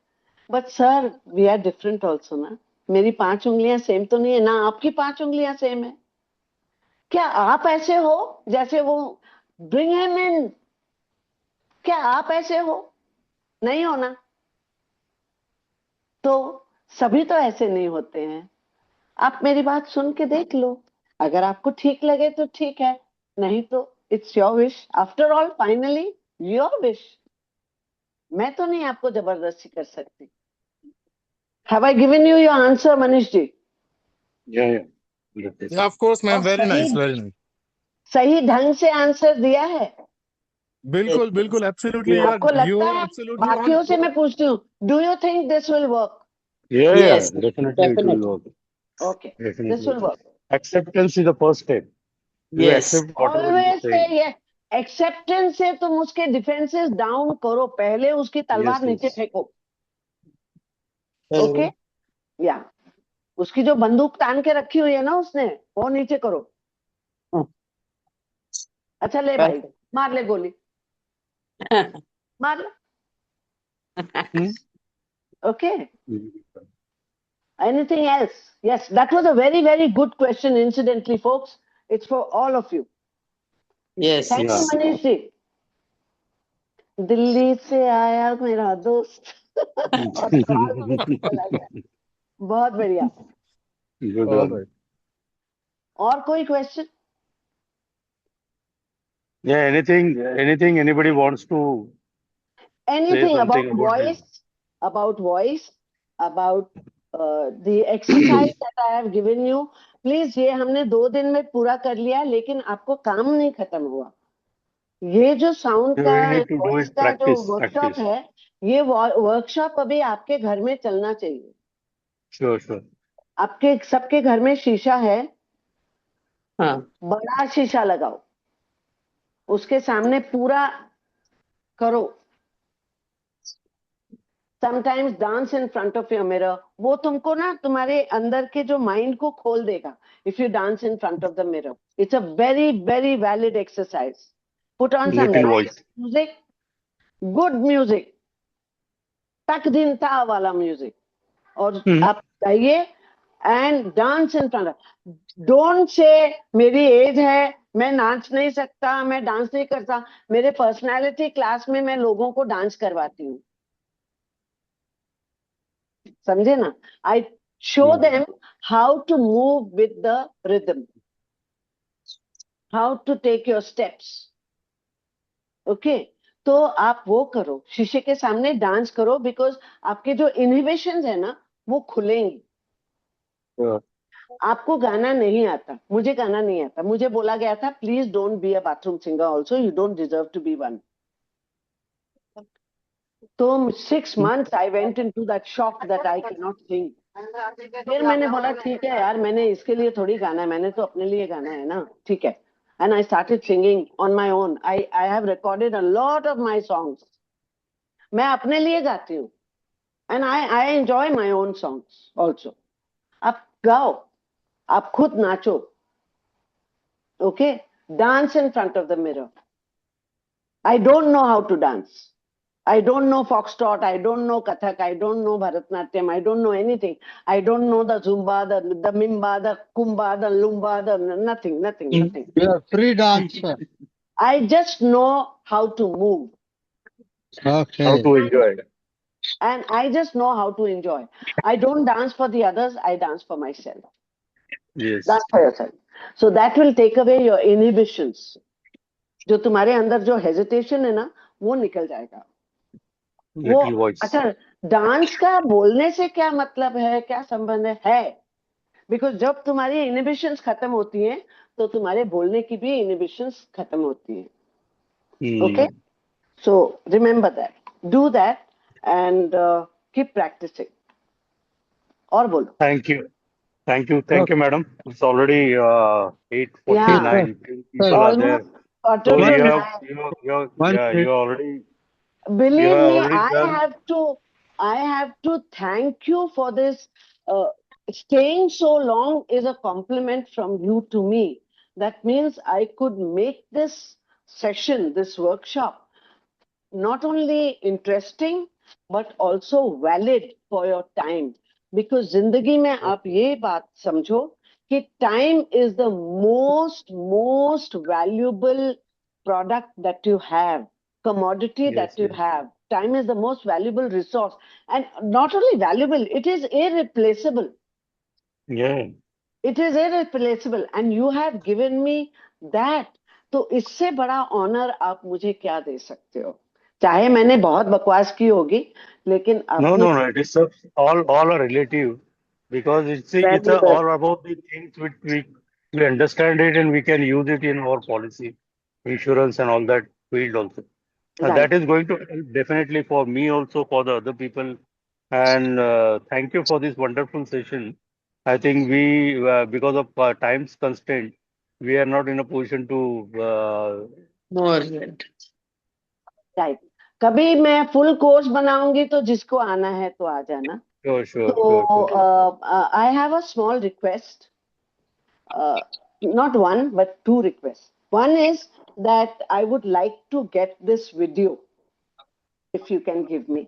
But sir we are different also ना. मेरी 5 उंगलियां सेम तो नहीं है ना, आपकी 5 उंगलियां सेम है. क्या आप ऐसे हो जैसे वो ब्रिंग हिम इन? क्या आप ऐसे हो? नहीं हो ना. तो सभी तो ऐसे नहीं होते हैं. आप मेरी बात सुन के देख लो. अगर आपको ठीक लगे तो ठीक है, नहीं तो it's your wish. After all finally your wish. मैं तो नहीं आपको जबरदस्ती कर सकती. Have I given you your answer Manish ji? Yeah. Yeah, of course, ma'am. और Very nice, सही very nice. सही ढंग से आंसर दिया है. बिल्कुल बिल्कुल absolutely you आपको are लगता है? absolutely बाकियों on. से मैं पूछती हूँ, do you think this will work? Yeah, Yes, definitely it will definitely. work. Okay, this Definitely. will work. Acceptance is the first step. You Yes. accept whatever you Always say. say yes. Acceptance से तुम उसके defences down करो, पहले उसकी तलवार Yes, नीचे yes. फेंको. Okay या उसकी जो बंदूक तान के रखी हुई है ना उसने, वो नीचे करो. अच्छा ले भाई, मार ले गोली, मार ले. Okay. Anything else? Yes, that was a very, very good question, incidentally, folks. It's for all of you. Yes. Thank you, Yeah. Manish ji. Delhi से आया मेरा दोस्त और बाल में चला गया. बहुत बढ़िया. Good All one. right. और कोई question? Yeah, anything anybody wants to say Anything something about about this? voice, about the exercise that I have given you. Please, ये हमने 2 दिन में पूरा कर लिया, लेकिन आपको काम नहीं खत्म हुआ. ये जो साउंड का You need to do voice it का जो practice, वर्कशॉप practice. है, ये वर्कशॉप अभी आपके घर में चलना चाहिए. Sure, sure. आपके सबके घर में शीशा है, हाँ. बड़ा शीशा लगाओ, उसके सामने पूरा करो. Sometimes dance in front of your mirror. वो तुमको ना तुम्हारे अंदर के जो माइंड को खोल देगा. If you dance in front of the mirror, it's a very very valid exercise. Put on some Little voice. Music, good music, तक दिन ता वाला म्यूजिक, और आप गाइए and dance in front. Don't say मेरी एज है, मैं नाच नहीं सकता, मैं डांस नहीं करता. मेरे पर्सनालिटी क्लास में मैं लोगों को डांस करवाती हूँ, समझे ना. I show them how to move with the rhythm, how to take your steps. Okay, तो आप वो करो, शीशे के सामने डांस करो, बिकॉज आपके जो इनहिबिशंस है ना वो खुलेंगी. Sure. आपको गाना नहीं आता, मुझे गाना नहीं आता. मुझे बोला गया था please don't be a bathroom singer also, you don't deserve to be one. तो 6 months I went into that shock that I can not sing. फिर मैंने बोला ठीक है यार, मैंने इसके लिए थोड़ी गाना है, मैंने तो अपने लिए गाना है ना, ठीक है. And I started singing on my own. I have recorded a lot of my songs. मैं अपने लिए गाती हूँ, and I enjoy my own songs also. आप गाओ, आप खुद नाचो. Okay, dance in front of the mirror. I don't know how to dance. I don't know foxtrot, I don't know Kathak, I don't know Bharatnatyam, I don't know anything. I don't know the Zumba, the Mimba, the Kumba, the Lumba, the nothing. You are free dancer. I just know how to move. Okay. How to enjoy it. And I just know how to enjoy. I don't dance for the others, I dance for myself. Yes. Dance for yourself. So that will take away your inhibitions. जो तुम्हारे अंदर जो hesitation है ना, वो निकल जाएगा. वो Little voice. अच्छा, डांस का बोलने से क्या मतलब है, क्या संबंध है? बिकॉज जब तुम्हारी इनहिबिशंस खत्म होती हैं तो तुम्हारे बोलने की भी इनहिबिशंस खत्म होती हैं. Okay, so remember that, do that and keep practising. और बोलो. Thank you, madam. It's already 8:49. People are there. So you already. Believe You have me, already I done. have to I have to thank you for this. Staying so long is a compliment from you to me. That means I could make this session, this workshop, not only interesting but also valid for your time. Because जिंदगी में आप ये बात समझो कि time is the most valuable product that you have, commodity that you have. Time is the most valuable resource, and not only valuable, it is irreplaceable. Yeah. It is irreplaceable, and you have given me that. तो इससे बड़ा honour आप मुझे क्या दे सकते हो? चाहे मैंने बहुत बकवास की होगी, लेकिन No, आपने no, no. It is all are relative because it's very well. all about the things which we understand it and we can use it in our policy, insurance and all that field also. Right. That is going to help definitely for me also for the other people. And thank you for this wonderful session. I think we because of time's constraint, we are not in a position to. More than. Right. कभी मैं full course बनाऊंगी तो जिसको आना है तो आ जाना. Sure, sure, So sure, sure. I have a small request. Not one, but two requests. One is that I would like to get this video, if you can give me.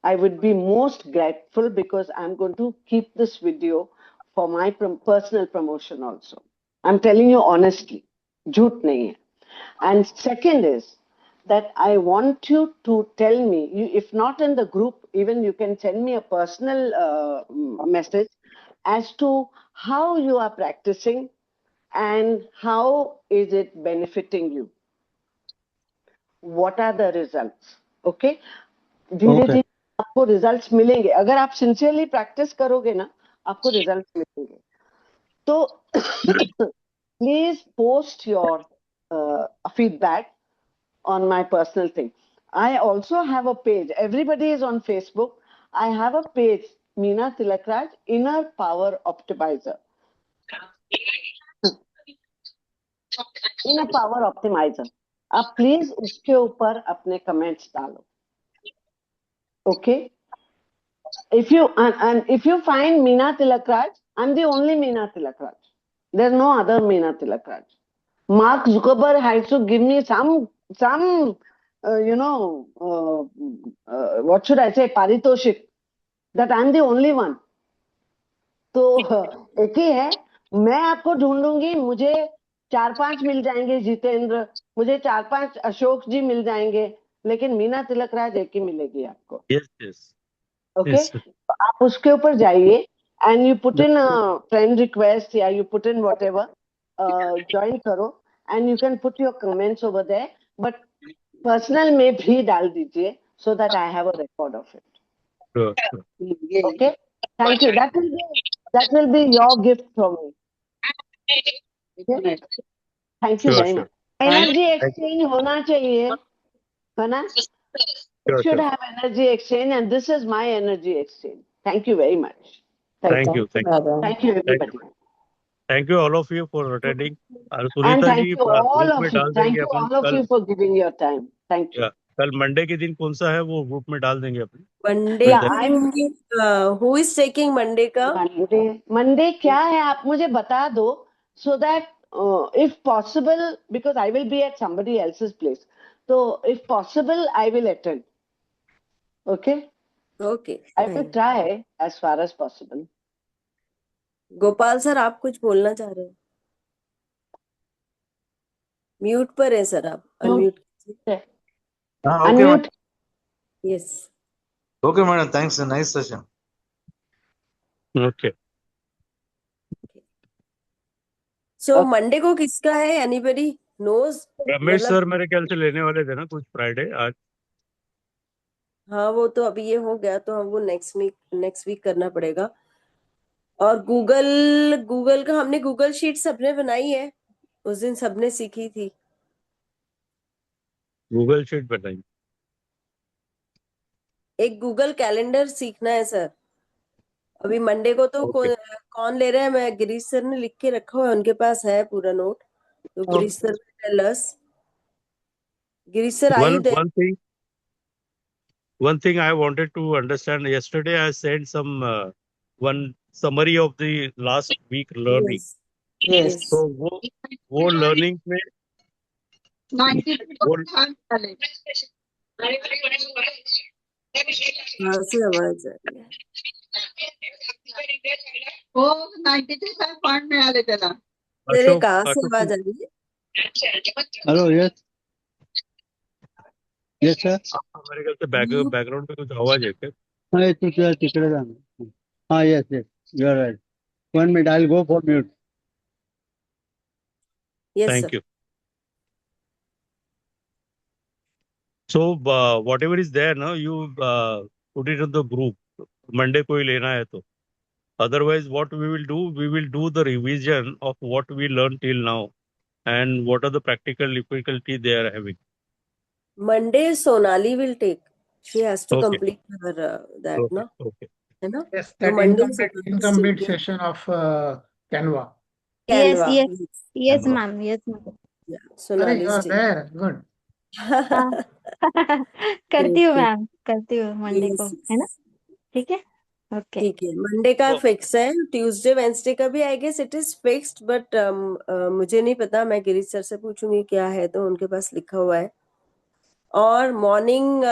I would be most grateful because I'm going to keep this video for my personal promotion also. I'm telling you honestly, jhoot nahi hai. And second is that I want you to tell me, if not in the group, even you can send me a personal message as to how you are practicing and how is it benefiting you. What are the results? Okay? धीरे धीरे आपको results मिलेंगे. अगर आप sincerely practice करोगे ना, आपको results मिलेंगे. तो please post your feedback on my personal thing. I also have a page. Everybody is on Facebook. I have a page, Meena Tilakraj, Inner Power Optimizer. Inner Power Optimizer. आप please उसके ऊपर अपने comments डालो. Okay? If you and if you find Meena Tilakraj, I'm the only Meena Tilakraj. There's no other Meena Tilakraj. Mark Zuckerberg has to give me some what should I say, paritoshik, that I'm the only one. तो एक ही है, मैं आपको ढूंढूंगी, मुझे 4-5 मिल जाएंगे जितेंद्र, मुझे 4-5 अशोक जी मिल जाएंगे, लेकिन मीना तिलकराज एक ही मिलेगी आपको. Yes, yes. ओके? Yes. तो आप उसके ऊपर जाइए and you put in friend request या you put in whatever, join करो and you can put your comments over there, but personal में भी डाल दीजिए so that I have a record of it. Sure, sure. Okay? Thank you. That will be your gift from me. Okay? Thank you Sure, very sure. much. Energy Thank exchange होना चाहिए, है ना? It Sure, should sure. have energy exchange, and this is my energy exchange. Thank you very much. Thank you. Thank you. Thank you, Thank everybody. you. Thank you all of you for attending. और And Sunita thank ji you all group में of you. डाल Thank देंगे you अपन all of कल. you for giving your time. Thank you. या कल Monday के दिन कौन सा है वो ग्रुप में डाल देंगे अपन. Monday Yeah, के I'm दिन who is taking Monday का? Monday क्या है आप मुझे बता दो, so that if possible, because I will be at somebody else's place, so if possible I will attend. Okay? Okay. I will try as far as possible. Gopal sir आप कुछ बोलना चाह रहे हैं? म्यूट पर है सर, आप अनम्यूट कीजिए. Okay, Unmute. Yes. okay, madam. Thanks. A nice session. Okay. So Monday को किसका है? Anybody knows? रमेश सर मेरे ख्याल से लेने वाले थे ना कुछ फ्राइडे आज. हाँ वो तो अभी ये हो गया, तो हम वो नेक्स्ट वीक करना पड़ेगा. और गूगल का हमने गूगल शीट सबने बनाई है, उस दिन सबने सीखी थी. गूगल शीट बताइए. एक गूगल कैलेंडर सीखना है सर. अभी मंडे को तो Okay. कौन ले रहा है? मैं गिरीश सर ने लिख के रखा हुआ है, उनके पास है पूरा नोट. तो Girish sir tell us. Girish sir, are you there? One thing. one thing I wanted to understand. Yesterday, I sent some one summary of the last week learning. Yes. Yes. Yes. So वो learning में वो कहाँ से आवाज आ रही है? तेरे अशोक कहाँ से अशोक आवाज आ रही है? हेलो यस यस सर हमारे ख्याल से बैकग्राउंड में कुछ आवाज है क्या? हाँ तुझ्या तिकडे जाणं हाँ yes yes you are right 1 minute I'll go for mute. Yes, Thank sir. you. So whatever is there now, you put it in the group. Monday कोई लेना है तो. Otherwise, what we will do the revision of what we learned till now, and what are the practical difficulty they are having. Monday Sonali will take. She has to Okay. complete her that, Okay. no? Okay. है ना? Yes, तो that Monday incomplete Sonali session of Canva. Yes, Canva. yes, yes, Canva. ma'am. Yes, ma'am. Yeah, Sorry, Sonali you are take. there. Good. हाँ करती हूँ ma'am, करती हूँ Monday को, Yes, है ना? yes. ठीक है, ओके. ठीक है, मंडे का So, फिक्स है. ट्यूसडे वेंसडे का भी I guess it is fixed, but मुझे नहीं पता, मैं गिरीश सर से पूछूंगी क्या है, तो उनके पास लिखा हुआ है. और मॉर्निंग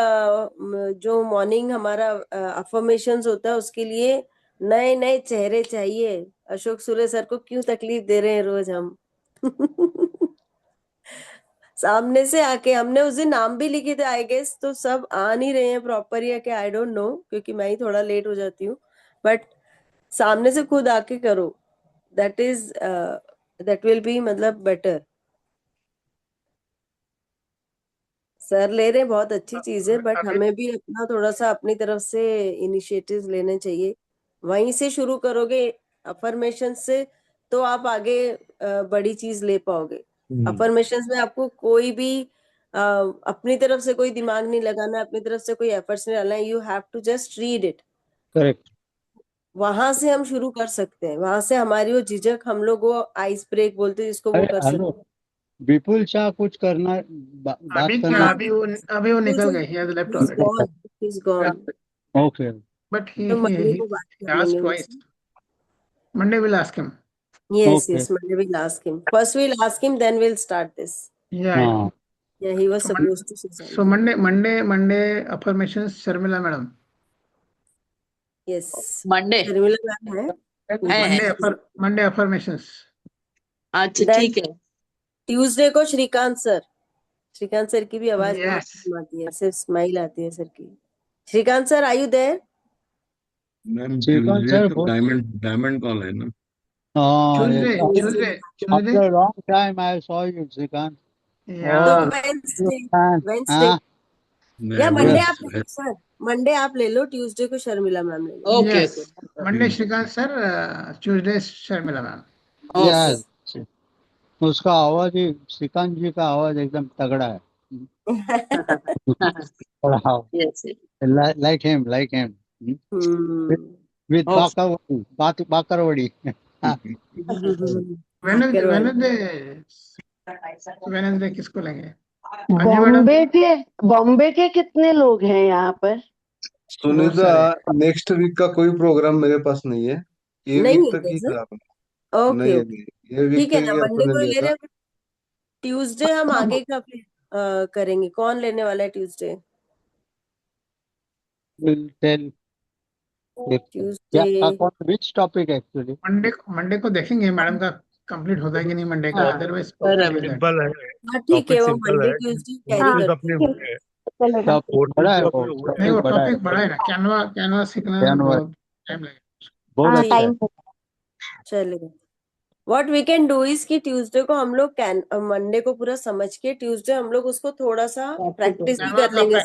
जो मॉर्निंग हमारा अफर्मेशंस होता है उसके लिए नए नए चेहरे चाहिए. अशोक सुरे सर को क्यों तकलीफ दे रहे हैं रोज हम? सामने से आके हमने उस दिन नाम भी लिखे थे आई गेस, तो सब आ नहीं रहे हैं प्रॉपर या क्या, आई डोंट नो, क्योंकि मैं ही थोड़ा लेट हो जाती हूँ. बट सामने से खुद आके करो, दैट विल बी मतलब बेटर. सर ले रहे हैं, बहुत अच्छी चीज है, बट अभी हमें भी अपना थोड़ा सा अपनी तरफ से इनिशिएटिव्स लेने चाहिए. वहीं से शुरू करोगे अफर्मेशन से, तो आप आगे बड़ी चीज ले पाओगे. अफर्मेशंस में आपको कोई भी अपनी तरफ से कोई दिमाग नहीं लगाना, अपनी तरफ से कोई एफर्ट्स नहीं डालना. You have to just read it. Correct. वहां से हम शुरू कर सकते हैं. वहां से हमारी वो झिझक, हम लोग वो आइस ब्रेक बोलते हैं जिसको, वो कर सकते हेलो हैं. विपुल शाह कुछ करना बात अभी करना. अभी वो निकल गए. He has left already. He's gone. Okay But तो मंडे को बात he कर asked लेंगे twice. उससे. Monday we'll ask him. Yes, Okay. yes, Monday we'll ask him. First we'll ask him, then we'll start this. Yeah, yeah. हाँ Yeah, he was So supposed to say So something. Monday affirmations, Sharmila madam. Yes. Monday Sharmila ma'am है. है. Monday affirmations. अच्छा Then ठीक है. Tuesday को Shrikant sir. Shrikant sir की भी आवाज बहुत Yes. कम आती है, सिर्फ स्माइल आती है सर की. Shrikant sir, are you there? Ma'am Shrikant Tuesday sir तो डायमंड कॉल है ना. हाँ Tuesday. After long time I saw you Shrikant. तो Yeah. वेंसडे या मैं मंडे Yes. आप ले लो सर. मंडे आप ले लो, ट्यूसडे को शर्मिला मैम ले लो. Okay Yes. Monday Shrikant sir. Tuesday Sharmila ma'am. Yes. उसका आवाज ही श्रीकांत जी का आवाज एकदम तगड़ा है. Yes. like him with Bakarwadi. Wednesday किसको लेंगे? बॉम्बे के कितने लोग हैं यहाँ पर? सुनीता, नेक्स्ट वीक का कोई प्रोग्राम मेरे पास नहीं है. ये नहीं वीक है तक ही कैसे? था. ओके नहीं ओके, नहीं, ये वीक ठीक है तक ना. ही मंडे अपने को लिया ले था. रहे हैं. ट्यूसडे हम आगे का फिर करेंगे. कौन लेने वाला है Tuesday? Will tell Tuesday which topic actually. Monday को देखेंगे मैडम का कंप्लीट होता है कि नहीं मंडे का. अदरवाइज सिंपल है. हाँ ठीक है, टॉपिक वो सिंपल मंडे है. ट्यूसडे कैरी हाँ, Topic करते अपने हैं. होंगे. चलेगा. बड़ा है नहीं, वो टॉपिक बड़ा है ना. कैनवा सीखना Canva. बहुत टाइम लगेगा. बहुत हाँ, अच्छा है. टाइम चलेगा. What we can do is कि ट्यूसडे को हम लोग मंडे को पूरा समझ के ट्यूसडे हम लोग उसको थोड़ा सा प्रैक्टिस भी कर लेंगे.